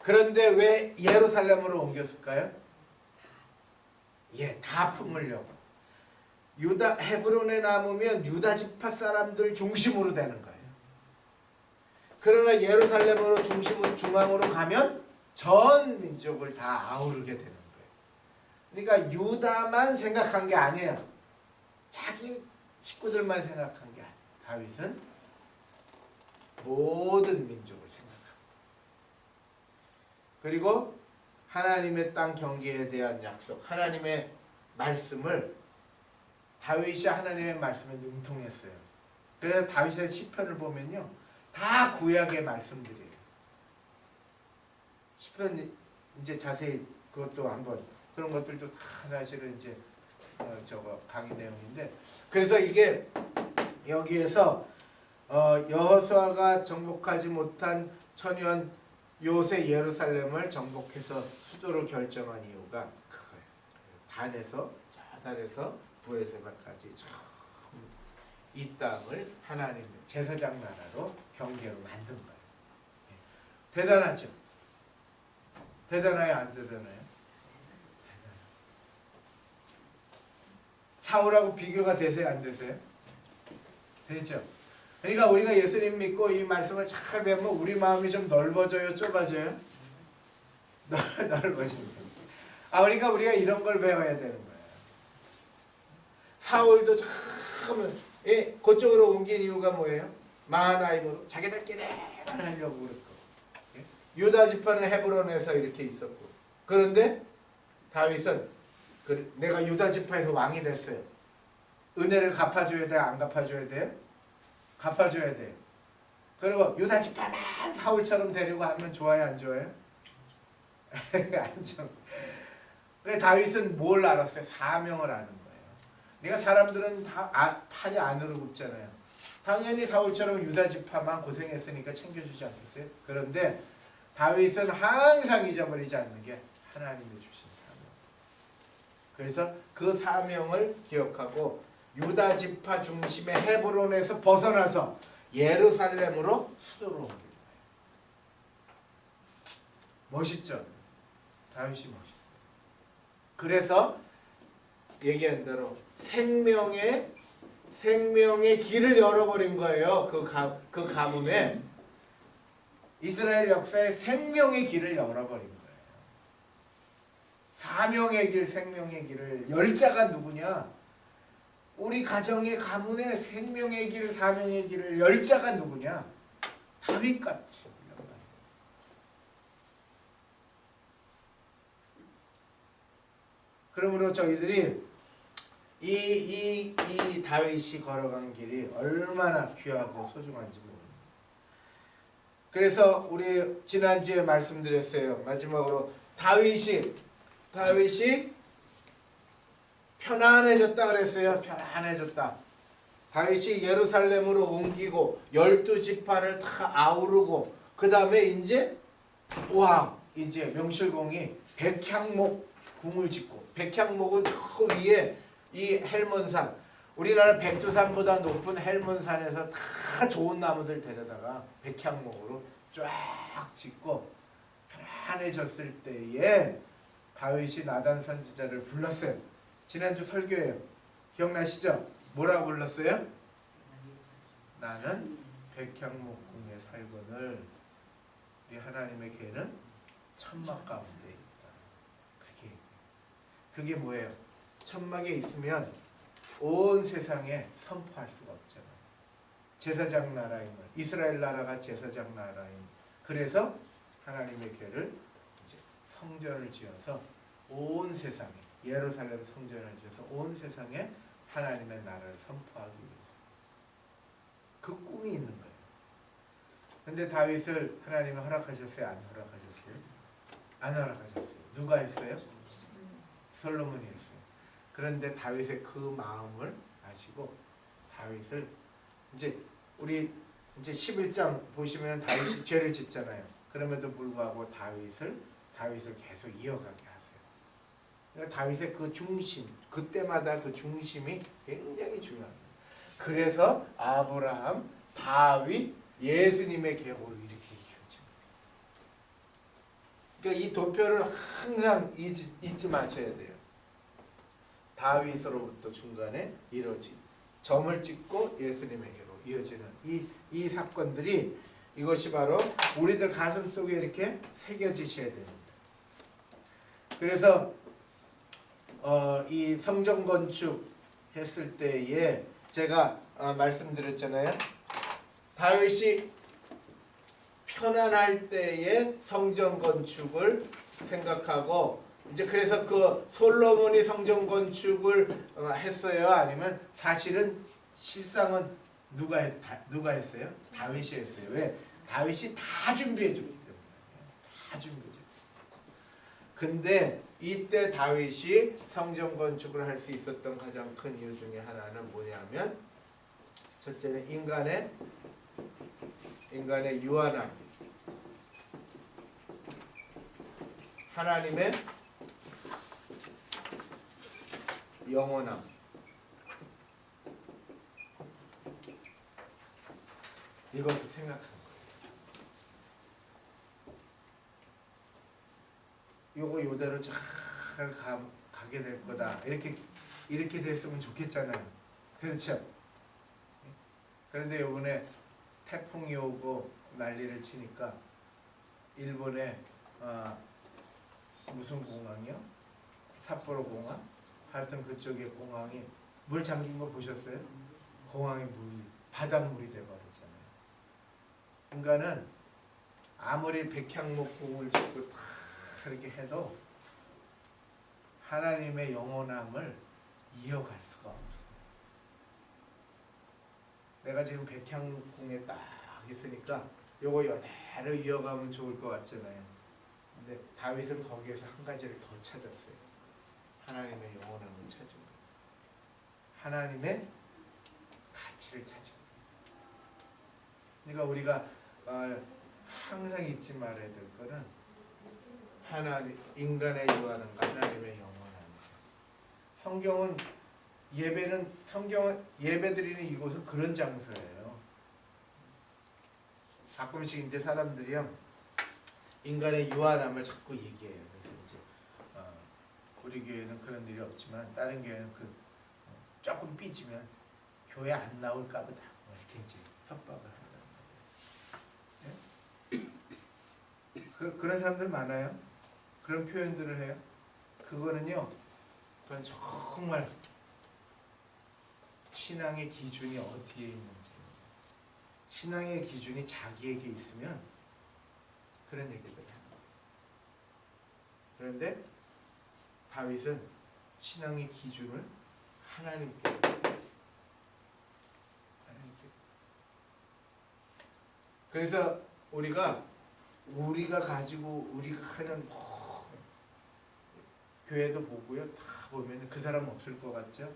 그런데 왜 예루살렘으로 옮겼을까요? 예, 다 품으려고. 헤브론에 남으면 유다 지파 사람들 중심으로 되는 거예요. 그러나 예루살렘으로 중앙으로 가면 전 민족을 다 아우르게 되는 거예요. 그러니까 유다만 생각한 게 아니에요. 자기 식구들만 생각한 게 아니에요. 다윗은 모든 민족을 생각합니다. 그리고 하나님의 땅 경계에 대한 약속, 하나님의 말씀을 다윗이 하나님의 말씀에 능통했어요. 그래서 다윗의 시편을 보면요, 다 구약의 말씀들이에요. 시편 이제 자세히 그것도 한번 그런 것들도 다 사실은 이제 저거 강의 내용인데, 그래서 이게 여기에서 여호수아가 정복하지 못한 천년 요새 예루살렘을 정복해서 수도를 결정한 이유가 그거예요. 단에서 부엘세바까지 이 땅을 하나님의 제사장 나라로 경계로 만든 거예요. 대단하죠? 대단해요? 안 대단해요? 사울하고 비교가 되세요? 안 되세요? 되죠? 그러니까 우리가 예수님 믿고 이 말씀을 잘 배우면 우리 마음이 좀 넓어져요? 좁아져요? 넓어집니다. 그러니까 우리가 이런 걸 배워야 되는 거예요. 사울도 참 그쪽으로 옮긴 이유가 뭐예요? 마하나임으로 자기들끼리 하려고 그랬고, 유다 지파는 헤브론에서 이렇게 있었고, 그런데 다윗은 내가 유다 지파에서 왕이 됐어요. 은혜를 갚아줘야 돼요? 안 갚아줘야 돼요? 갚아줘야 돼요. 그리고 유다 지파만 사울처럼 데리고 하면 좋아요? 안 좋아요? 안 좋아요. 다윗은 뭘 알았어요? 사명을 아는 거예요. 그러니까 사람들은 다 팔이 안으로 굽잖아요. 당연히 사울처럼 유다 지파만 고생했으니까 챙겨주지 않겠어요? 그런데 다윗은 항상 잊어버리지 않는 게 하나님이 주신 사명. 그래서 그 사명을 기억하고 유다 지파 중심의 헤브론에서 벗어나서 예루살렘으로 수도로 옮긴 거예요. 멋있죠? 다윗이 멋있어요. 그래서 얘기한 대로 생명의 길을 열어버린 거예요. 그 가문에 이스라엘 역사에 생명의 길을 열어버린 거예요. 사명의 길, 생명의 길을 열 자가 누구냐? 우리 가정의 가문에 생명의 길, 사명의 길을 열 자가 누구냐? 다윗같이. 그러므로 저희들이 이 다윗이 걸어간 길이 얼마나 귀하고 소중한지 모릅니다. 그래서 우리 지난주에 말씀드렸어요. 마지막으로 다윗이 편안해졌다 그랬어요. 편안해졌다. 다윗이 예루살렘으로 옮기고 12지파를 다 아우르고 그 다음에 이제 명실공히 백향목 궁을 짓고, 백향목은 저 위에 이 헬몬산, 우리나라 백두산보다 높은 헬몬산에서 다 좋은 나무들 데려다가 백향목으로 쫙 짓고 편안해졌을 때에 다윗이 나단 선지자를 불렀어요. 지난주 설교예요. 기억나시죠? 뭐라고 불렀어요? 나는 백향목 궁에 살거늘 이 하나님의 궤는 천막 가운데 있다. 그게 뭐예요? 천막에 있으면 온 세상에 선포할 수가 없잖아요. 제사장 나라임을, 이스라엘 나라가 제사장 나라임. 그래서 하나님의 궤를 이제 성전을 지어서 온 세상에, 예루살렘 성전을 지어서 온 세상에 하나님의 나라를 선포하기 위해서 그 꿈이 있는 거예요. 근데 다윗을 하나님이 허락하셨어요? 안 허락하셨어요? 안 허락하셨어요. 누가 했어요? 솔로몬이 했어요. 그런데 다윗의 그 마음을 아시고 다윗을 우리 11장 보시면 다윗이 죄를 짓잖아요. 그럼에도 불구하고 다윗을 계속 이어가게 하세요. 그러니까 다윗의 그 중심, 그때마다 그 중심이 굉장히 중요합니다. 그래서 아브라함, 다윗, 예수님의 계보를 이렇게 이어집니다. 그러니까 이 도표를 항상 잊지 마셔야 돼요. 다윗으로부터 중간에 이루어진 점을 찍고 예수님에게로 이어지는 이 사건들이 이것이 바로 우리들 가슴 속에 이렇게 새겨지셔야 됩니다. 그래서 이 성전 건축 했을 때에 제가 말씀드렸잖아요. 다윗이 편안할 때에 성전 건축을 생각하고 이제 그래서 그 솔로몬이 성전 건축을 했어요? 아니면 사실은 실상은 누가 했어요? 다윗이 했어요. 왜? 다윗이 다 준비해 줬기 때문에. 다 준비해 줬기 때문에. 근데 이때 다윗이 성전 건축을 할 수 있었던 가장 큰 이유 중에 하나는 뭐냐면 첫째는 인간의 유한함, 하나님의 영원함, 이것을 생각하는 거예요. 요거 요대로 잘 가게 될 거다. 이렇게 됐으면 좋겠잖아요. 그렇죠? 그런데 요번에 태풍이 오고 난리를 치니까 일본에 무슨 공항이요? 삿포로 공항? 하여튼 그쪽에 공항이 물 잠긴 거 보셨어요? 공항이 바닷물이 돼버렸잖아요. 인간은 아무리 백향목공을 짓고 다 그렇게 해도 하나님의 영원함을 이어갈 수가 없어요. 내가 지금 백향목공에 딱 있으니까 요거 여대로 이어가면 좋을 것 같잖아요. 근데 다윗은 거기에서 한 가지를 더 찾았어요. 하나님의 영원함을 찾은 거예요. 하나님의 가치를 찾은 거예요. 그러니까 우리가 항상 잊지 말아야 될 거는 인간의 유한함과 하나님의 영원함이에요. 성경은 예배드리는 이곳은 그런 장소예요. 가끔씩 이제 사람들이요 인간의 유한함을 자꾸 얘기해요. 그래서 이제 우리 교회는 그런 일이 없지만 다른 교회는 조금 삐지면 교회 안 나올까 보다 이렇게 이제 협박을 하는 거예요. 그런 사람들 많아요. 그런 표현들을 해요. 그거는요, 그건 정말 신앙의 기준이 어디에 있는지, 신앙의 기준이 자기에게 있으면 그런 얘기를 해요. 그런데 다윗은 신앙의 기준을 하나님께 그래서 우리가 하는 교회도 보고요. 다 보면 그 사람 없을 것 같죠?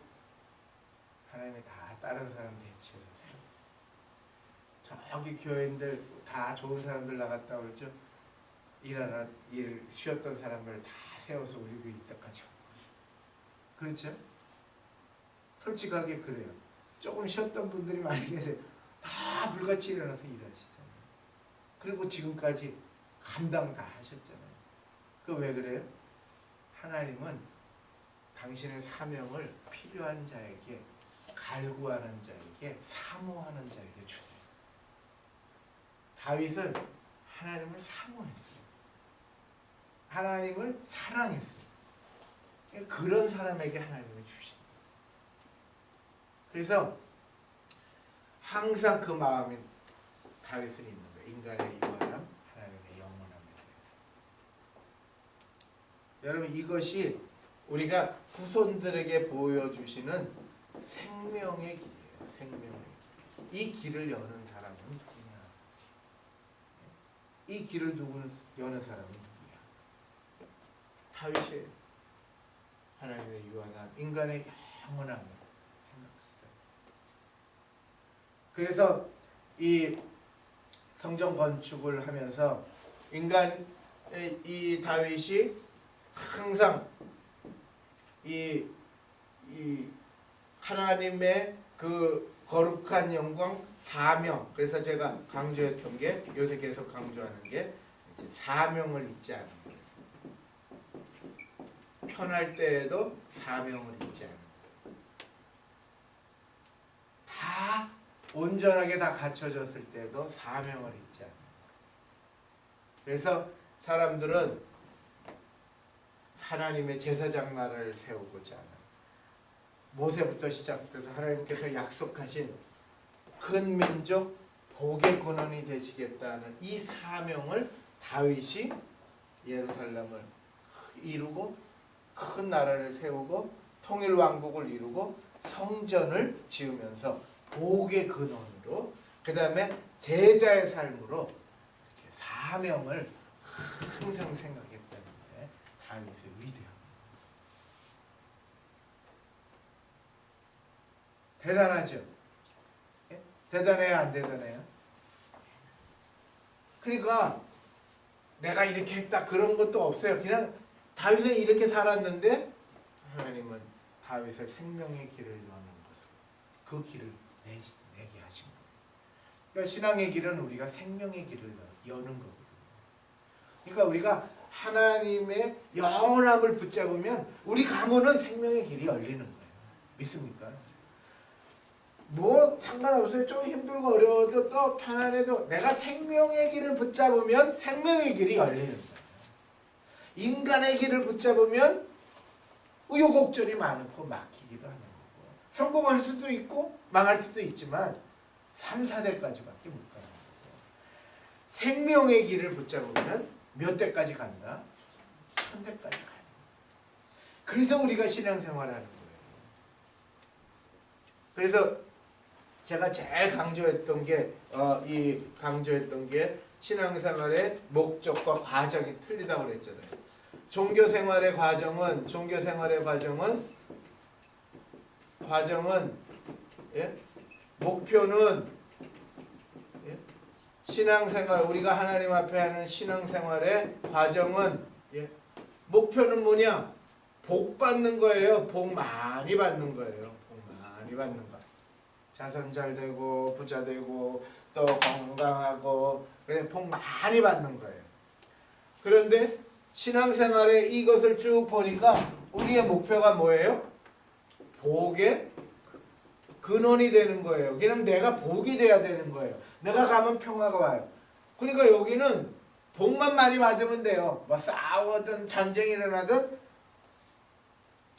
하나님이 다 다른 사람 대체해서 저기 교회인들 다 좋은 사람들 나갔다 오죠. 일 쉬었던 사람을 다 세워서 우리 교회 이때까지 그렇죠? 솔직하게 그래요. 조금 쉬었던 분들이 많이 계세요. 다 불같이 일어나서 일하시잖아요. 그리고 지금까지 감당 다 하셨잖아요. 그 왜 그래요? 하나님은 당신의 사명을 필요한 자에게, 갈구하는 자에게, 사모하는 자에게 주세요. 다윗은 하나님을 사모했어요. 하나님을 사랑했어요. 그런 사람에게 하나님을 주십니다. 그래서 항상 그 마음이 다윗은 있는 거예요. 인간의 유한함, 하나님의 영원함에 대해서. 여러분 이것이 우리가 후손들에게 보여주시는 생명의 길이에요. 생명의 길. 이 길을 여는 사람은 누구냐? 이 길을 여는 사람은 누구냐? 다윗이에요. 하나님의 유한함, 인간의 영원함을 생각합니다. 그래서 이 성전 건축을 하면서 이 다윗이 항상 이 하나님의 그 거룩한 영광 사명. 그래서 제가 강조했던 게 요새 계속 강조하는 게 사명을 잊지 않는 거예요. 편할 때에도 사명을 잊지 않는 거예요. 다 온전하게 다 갖춰졌을 때도 사명을 잊지 않는 거예요. 그래서 사람들은 하나님의 제사장 나라를 세우고자 하는 모세부터 시작돼서 하나님께서 약속하신 큰 민족 복의 근원이 되시겠다는 이 사명을 다윗이 예루살렘을 이루고 큰 나라를 세우고 통일 왕국을 이루고 성전을 지으면서 복의 근원으로 그 다음에 제자의 삶으로 이렇게 사명을 항상 생각했다는 게 다윗의 위대함. 대단하죠? 예? 대단해요? 안 대단해요? 그러니까 내가 이렇게 했다 그런 것도 없어요. 그냥 다윗은 이렇게 살았는데 하나님은 다윗을 생명의 길을 여는 것으로 그 길을 내게 하신 거예요. 그러니까 신앙의 길은 우리가 생명의 길을 여는 거거든요. 그러니까 우리가 하나님의 영원함을 붙잡으면 우리 가문은 생명의 길이 열리는 거예요. 믿습니까? 뭐 상관없어요. 좀 힘들고 어려워도 또 편안해도 내가 생명의 길을 붙잡으면 생명의 길이 열리는 거예요. 인간의 길을 붙잡으면 우여곡절이 많고 막히기도 하는 거고 성공할 수도 있고 망할 수도 있지만 3, 4대까지밖에 못 가는 거고 생명의 길을 붙잡으면 몇 대까지 간다? 1000대까지 가는 거예요. 그래서 우리가 신앙생활을 하는 거예요. 그래서 제가 제일 강조했던 게 신앙생활의 목적과 과정이 틀리다고 그랬잖아요. 종교생활의 과정은 목표는 신앙생활 우리가 하나님 앞에 하는 신앙생활의 과정은 목표는 뭐냐? 복 받는 거예요. 복 많이 받는 거예요. 복 많이 받는 거. 자손 잘 되고 부자 되고 또 건강하고 그래서 복 많이 받는 거예요. 그런데 신앙생활에 이것을 쭉 보니까 우리의 목표가 뭐예요? 복의 근원이 되는 거예요. 그냥 내가 복이 돼야 되는 거예요. 내가 가면 평화가 와요. 그러니까 여기는 복만 많이 받으면 돼요. 뭐 싸우든 전쟁이 일어나든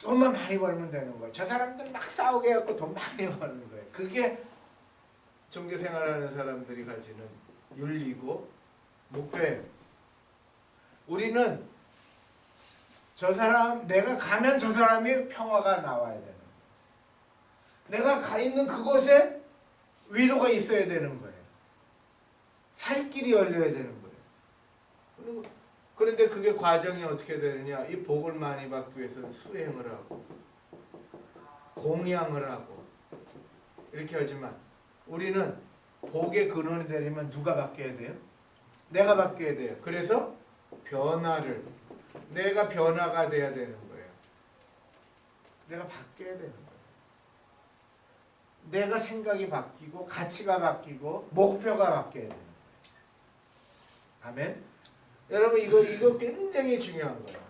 돈만 많이 벌면 되는 거예요. 저 사람들은 막 싸우게 해갖고 돈 많이 버는 거예요. 그게 종교생활하는 사람들이 가지는 윤리고 목표예요. 우리는 내가 가면 저 사람이 평화가 나와야 되는 거예요. 내가 가 있는 그곳에 위로가 있어야 되는 거예요. 살 길이 열려야 되는 거예요. 그런데 그게 과정이 어떻게 되느냐? 이 복을 많이 받기 위해서는 수행을 하고 공양을 하고 이렇게 하지만 우리는 복의 근원이 되려면 누가 바뀌어야 돼요? 내가 바뀌어야 돼요. 그래서 내가 변화가 돼야 되는 거예요. 내가 바뀌어야 되는 거예요. 내가 생각이 바뀌고 가치가 바뀌고 목표가 바뀌어야 되는 거예요. 아멘. 여러분 이거 굉장히 중요한 거예요.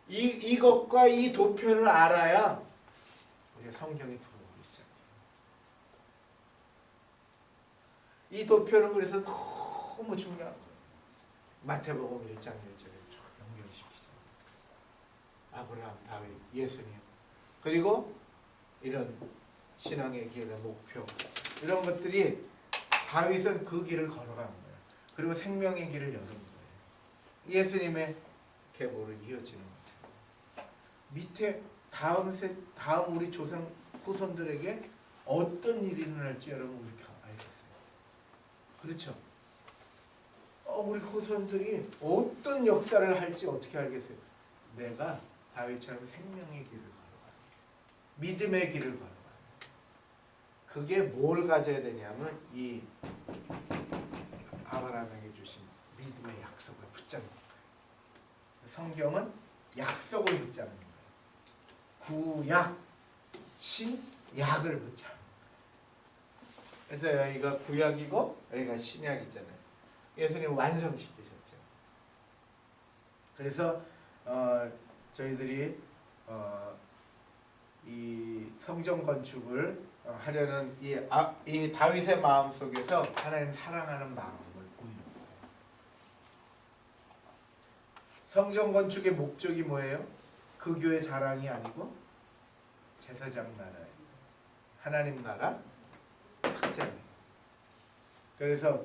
이것과 이 도표를 알아야 우리가 성경이 들어오기 시작해요. 이 도표는 그래서 너무 중요한 거예요. 마태복음 1장 1절에 쭉 연결시키죠. 아브라함, 다윗, 예수님 그리고 이런 신앙의 길의 목표 이런 것들이 다윗은 그 길을 걸어간 거예요. 그리고 생명의 길을 여는 거예요. 예수님의 계보를 이어지는 거죠. 밑에 다음 우리 조상 후손들에게 어떤 일이 일어날지 여러분 우리 알겠어요. 그렇죠? 우리 후손들이 어떤 역사를 할지 어떻게 알겠어요? 내가 다윗처럼 생명의 길을 걸어가는 믿음의 길을 걸어가는 그게 뭘 가져야 되냐면 이 아브라함에게 주신 믿음의 약속을 붙잡는 거예요. 성경은 약속을 붙잡는 거예요. 구약, 신약을 붙여. 그래서 여기가 구약이고 여기가 신약이잖아요. 예수님 완성시키셨죠. 그래서 저희들이 이 성전 건축을 하려는 이 다윗의 마음 속에서 하나님 사랑하는 마음을 보이는 거예요. 성전 건축의 목적이 뭐예요? 그 교회 자랑이 아니고 제사장 나라예요. 하나님 나라 확장이에요. 그래서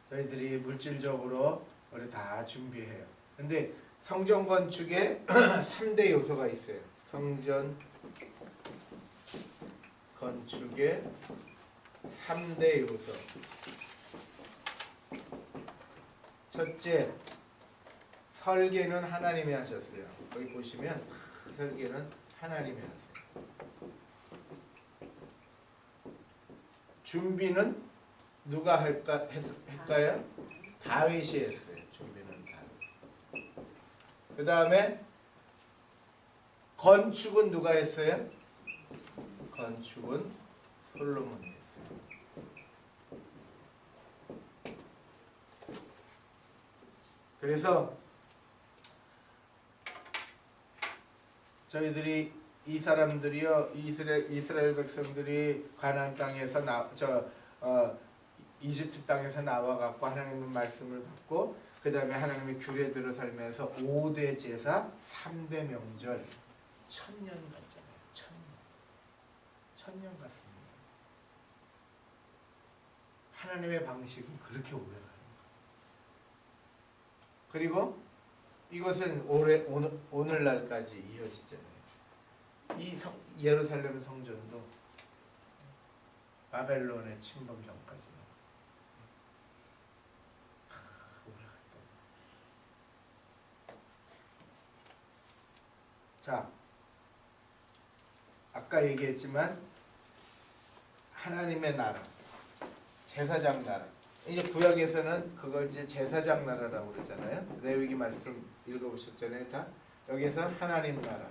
저희들이 물질적으로 우리 다 준비해요. 근데 성전 건축에 3대 요소가 있어요. 성전 건축의 3대 요소. 첫째, 설계는 하나님이 하셨어요. 거기 보시면 설계는 하나님이 하세요. 준비는 누가 할까요? 다윗이 했어요. 준비는 다윗. 그 다음에 건축은 누가 했어요? 건축은 솔로몬이 했어요. 그래서 저희들이 이 사람들이요, 이스라엘 백성들이 가나안 땅에서 이집트 땅에서 나와 갖고 하나님의 말씀을 받고 그 다음에 하나님의 규례대로 살면서 5대 제사, 3대 명절 1000년 갔잖아요. 1000년 갔습니다. 하나님의 방식은 그렇게 오래 가는 거예요. 그리고 이것은 오늘날까지 이어지잖아요. 이 예루살렘 성전도 바벨론의 침범 전까지 오래 갔다. 자, 아까 얘기했지만 하나님의 나라, 제사장 나라. 이제 구약에서는 그거 이제 제사장 나라라고 그러잖아요. 레위기 말씀 읽어보셨잖아요, 다. 여기서 하나님 나라.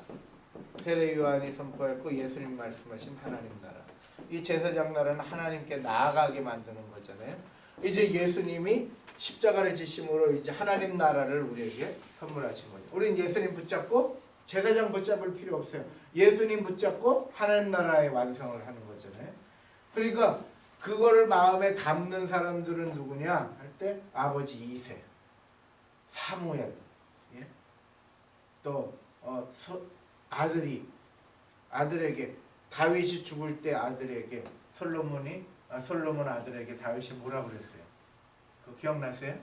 세례 요한이 선포했고 예수님 말씀하신 하나님 나라. 이 제사장 나라는 하나님께 나아가게 만드는 거잖아요. 이제 예수님이 십자가를 지심으로 이제 하나님 나라를 우리에게 선물하신 거죠. 우리는 예수님 붙잡고 제사장 붙잡을 필요 없어요. 예수님 붙잡고 하나님 나라의 완성을 하는 거잖아요. 그러니까 그거를 마음에 담는 사람들은 누구냐 할 때 아버지 이세, 사무엘, 예? 또 아들에게 다윗이 죽을 때 아들에게 솔로몬 아들에게 다윗이 뭐라 그랬어요? 그거 기억나세요?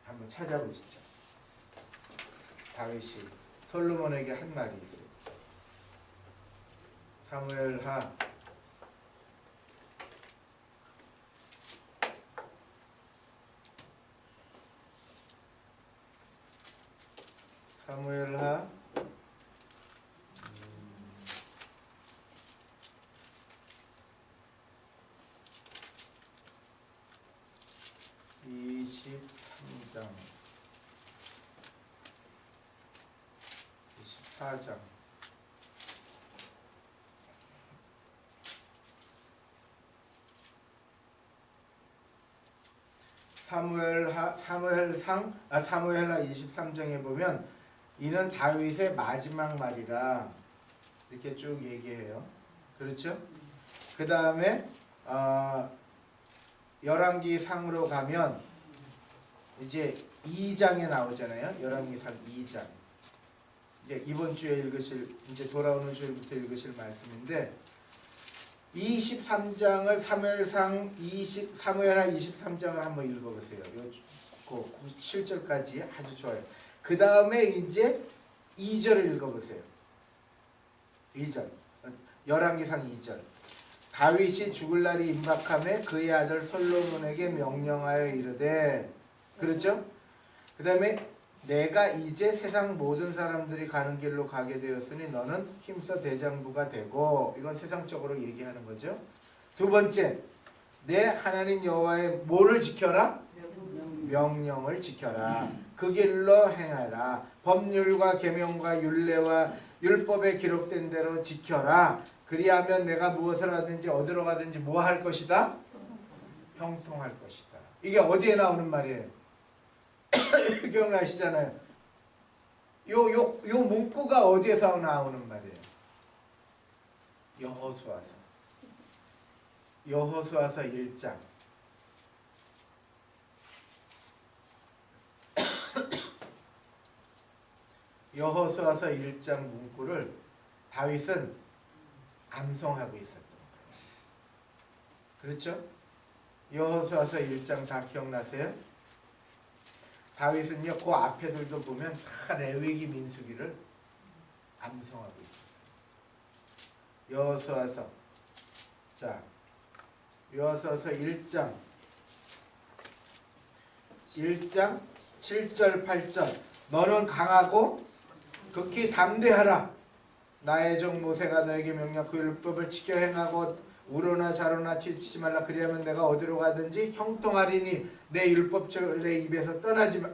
한번 찾아보시죠. 다윗이 솔로몬에게 한 말이 있어요. 사무엘하 23장 24장 사무엘하 23장에 보면 이는 다윗의 마지막 말이라 이렇게 쭉 얘기해요. 그렇죠? 그 다음에 열왕기 상으로 가면 이제 2장에 나오잖아요. 열왕기 상 2장. 이제 이번 주에 이제 돌아오는 주일부터 읽으실 말씀인데 23장을 사무엘하 23장을 한번 읽어보세요. 요 7절까지 아주 좋아요. 그 다음에 이제 2절을 읽어보세요. 2절. 열왕기상 2절. 다윗이 죽을 날이 임박함에 그의 아들 솔로몬에게 명령하여 이르되, 그렇죠? 그 다음에 내가 이제 세상 모든 사람들이 가는 길로 가게 되었으니 너는 힘써 대장부가 되고, 이건 세상적으로 얘기하는 거죠. 두 번째, 내 하나님 여호와의 뭐를 지켜라? 명령을 지켜라. 그 길로 행하라. 법률과 계명과 율례와 율법에 기록된 대로 지켜라. 그리하면 내가 무엇을 하든지 어디로 가든지 뭐 할 것이다? 형통할 것이다. 이게 어디에 나오는 말이에요? 기억나시잖아요. 요 문구가 어디에서 나오는 말이에요? 여호수아서 1장. 여호수아서 1장 문구를 다윗은 암송하고 있었던 거예요. 그렇죠? 여호수아서 1장 다 기억나세요? 다윗은요, 그 앞에들도 보면 다 레위기 민수기를 암송하고 있었어요. 여호수아서, 자, 여호수아서 1장 7절 8절. 너는 강하고 극히 담대하라. 나의 종 모세가 너에게 명령 그 율법을 지켜 행하고 우로나 자로나 치지 말라. 그리하면 내가 어디로 가든지 형통하리니 내 율법책을 내 입에서 떠나지 마.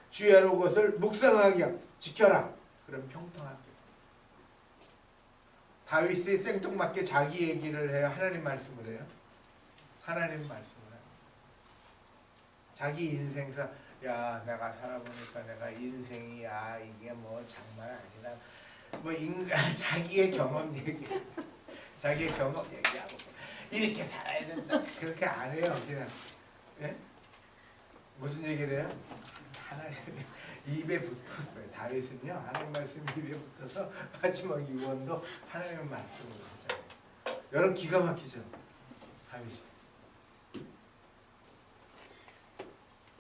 주야로 그것을 묵상하게 하고 지켜라. 그럼 형통하게. 다윗이 생뚱맞게 자기 얘기를 해요? 하나님 말씀을 해요? 하나님 말씀을 해요. 자기 인생사, 야 내가 살아보니까 내가 인생이 이게 뭐 장난 아니다. 뭐 인간 자기의 경험 얘기, 자기의 경험 얘기하고 이렇게 살아야 된다. 그렇게 안 해요. 그냥 예? 무슨 얘기를 해요? 하나님 입에 붙었어요. 다윗은요 하나님 말씀 입에 붙어서 마지막 유언도 하나님의 말씀으로 하잖아요. 여러분 기가 막히죠? 다윗이.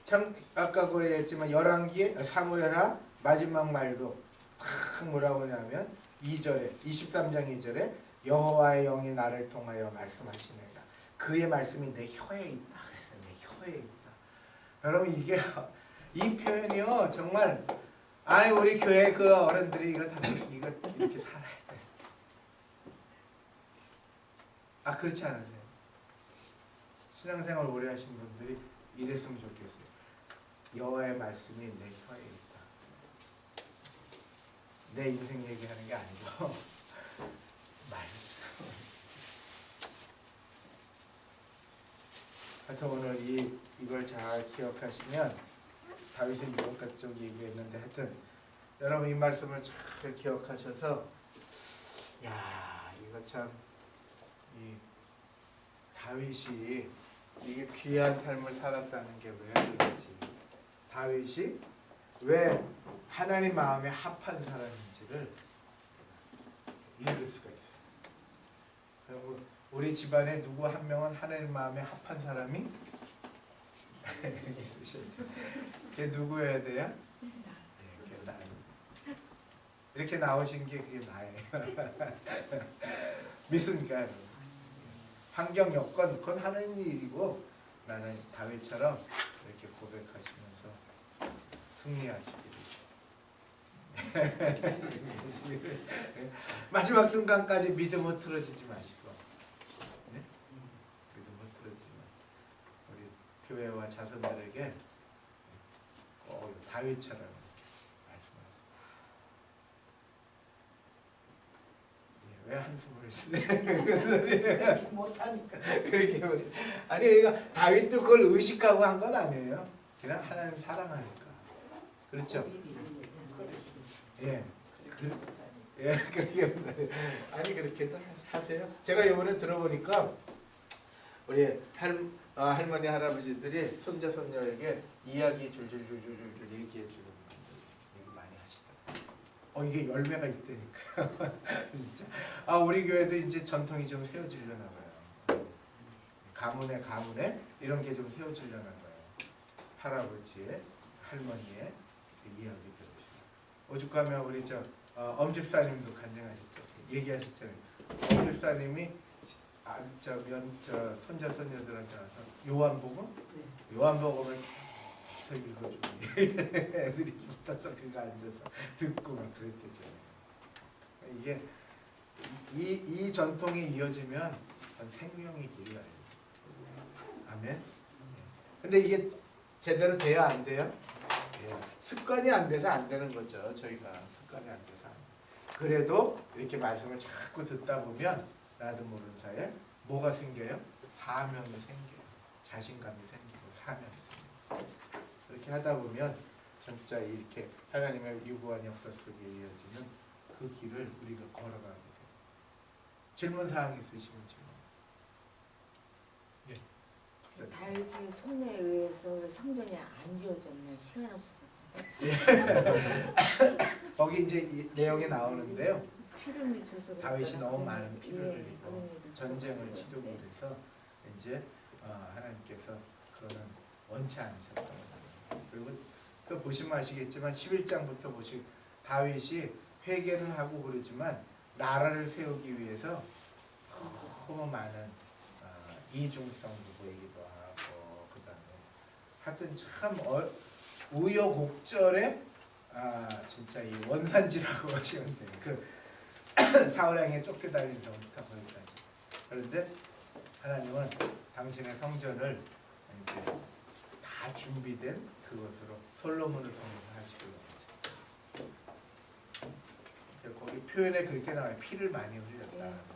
참 아까 그랬지만 열왕기에 사무엘하 마지막 말도 탁 뭐라고 하냐면 2절에 23장 2절에 여호와의 영이 나를 통하여 말씀하시느니라. 그의 말씀이 내 혀에 있다. 그래서 내 혀에 있다. 여러분 이게 이 표현이요 정말 우리 교회 그 어른들이 이거 이렇게 살아야 돼. 그렇지 않으세요? 신앙생활 오래 하신 분들이 이랬으면 좋겠어요. 여호와의 말씀이 내 혀에 있다. 내 인생 얘기하는 게 아니고 말씀. 하여튼 오늘 이걸 잘 기억하시면 다윗은 이것까지 좀 얘기했는데 하여튼 여러분 이 말씀을 잘 기억하셔서 이거 참 이 다윗이 이게 귀한 삶을 살았다는 게 왜 그런지, 다윗이 왜 하나님 마음에 합한 사람인지를 읽을 수가 있어요. 그리고 우리 집안에 누구 한 명은 하나님 마음에 합한 사람이 있으셔야 돼요. 그게 누구여야 돼요? 그게 나예요. 이렇게 나오신 게 그게 나예요. 믿습니까 여러분? 환경 여건 그건 하나님 일이고 나는 다윗처럼 이렇게 고백하시면서 승리하시기를. 마지막 순간까지 믿음을 틀어지지 마시고, 네? 믿음을 틀어지지 마시고 우리 교회와 자손들에게 꼭 다윗처럼 왜 한숨을 쓰네? 못하니까. 그렇게 그러니까 다윗도 그걸 의식하고 한 건 아니에요. 그냥 하나님 사랑하니까. 그렇죠? 예. 그렇게 그렇게 하세요. 제가 이번에 들어보니까 우리 할머니 할아버지들이 손자 손녀에게 이야기 줄줄 얘기해 주는 얘기 많이 하시더라고요. 이게 열매가 있다니까. 진짜. 우리 교회도 이제 전통이 좀 세워지려나 봐요. 가문에 이런 게 좀 세워지려나 봐요. 할아버지의, 할머니의 이야기 들으시고. 오죽하면 우리 엄집사님도 간증하셨죠. 얘기하셨잖아요. 엄집사님이 손자 손녀들한테 와서 요한복음을 계속 읽어주고 애들이 붙어서 그거 앉아서 듣고 막 그랬대잖아요. 이게 이 전통이 이어지면 생명이 길러요. 아멘. 근데 이게 제대로 돼야 안 돼요? 돼야 예, 습관이 안 돼서 안 되는 거죠. 저희가 습관이 안 돼서 안 돼요. 그래도 이렇게 말씀을 자꾸 듣다 보면 나도 모르는 사이에 뭐가 생겨요? 사명이 생겨요. 자신감이 생기고 사명이 생겨요. 그렇게 하다 보면 진짜 이렇게 하나님의 유구한 역사 속에 이어지는 그 길을 우리가 걸어가게 돼요. 질문 사항 있으시면 질문. 다윗의 손에 의해서 왜 성전이 안 지어졌냐, 시간 없어서. 거기 이제 이 내용이 나오는데요. 피를 묻혀서 다윗이 너무 많은 피를 예, 흘리고 어린이들 전쟁을 죽어가지고. 치르고 네. 그래서 이제 하나님께서 그거는 원치 않으셨던 거예요. 그리고 또 보시면 아시겠지만 11장부터 보시 다윗이 회개는 하고 그러지만 나라를 세우기 위해서 너무 많은 이중성도 보이기도 하고 그다음에 하여튼 참 우여곡절에 진짜 이 원산지라고 하시면 돼요. 그 사울왕에 쫓겨다니면서부터 거기까지. 그런데 하나님은 당신의 성전을 이제 다 준비된 그것으로 솔로몬을 통해서 하시고 거기 표현에 그렇게 나와요. 피를 많이 흘렸다.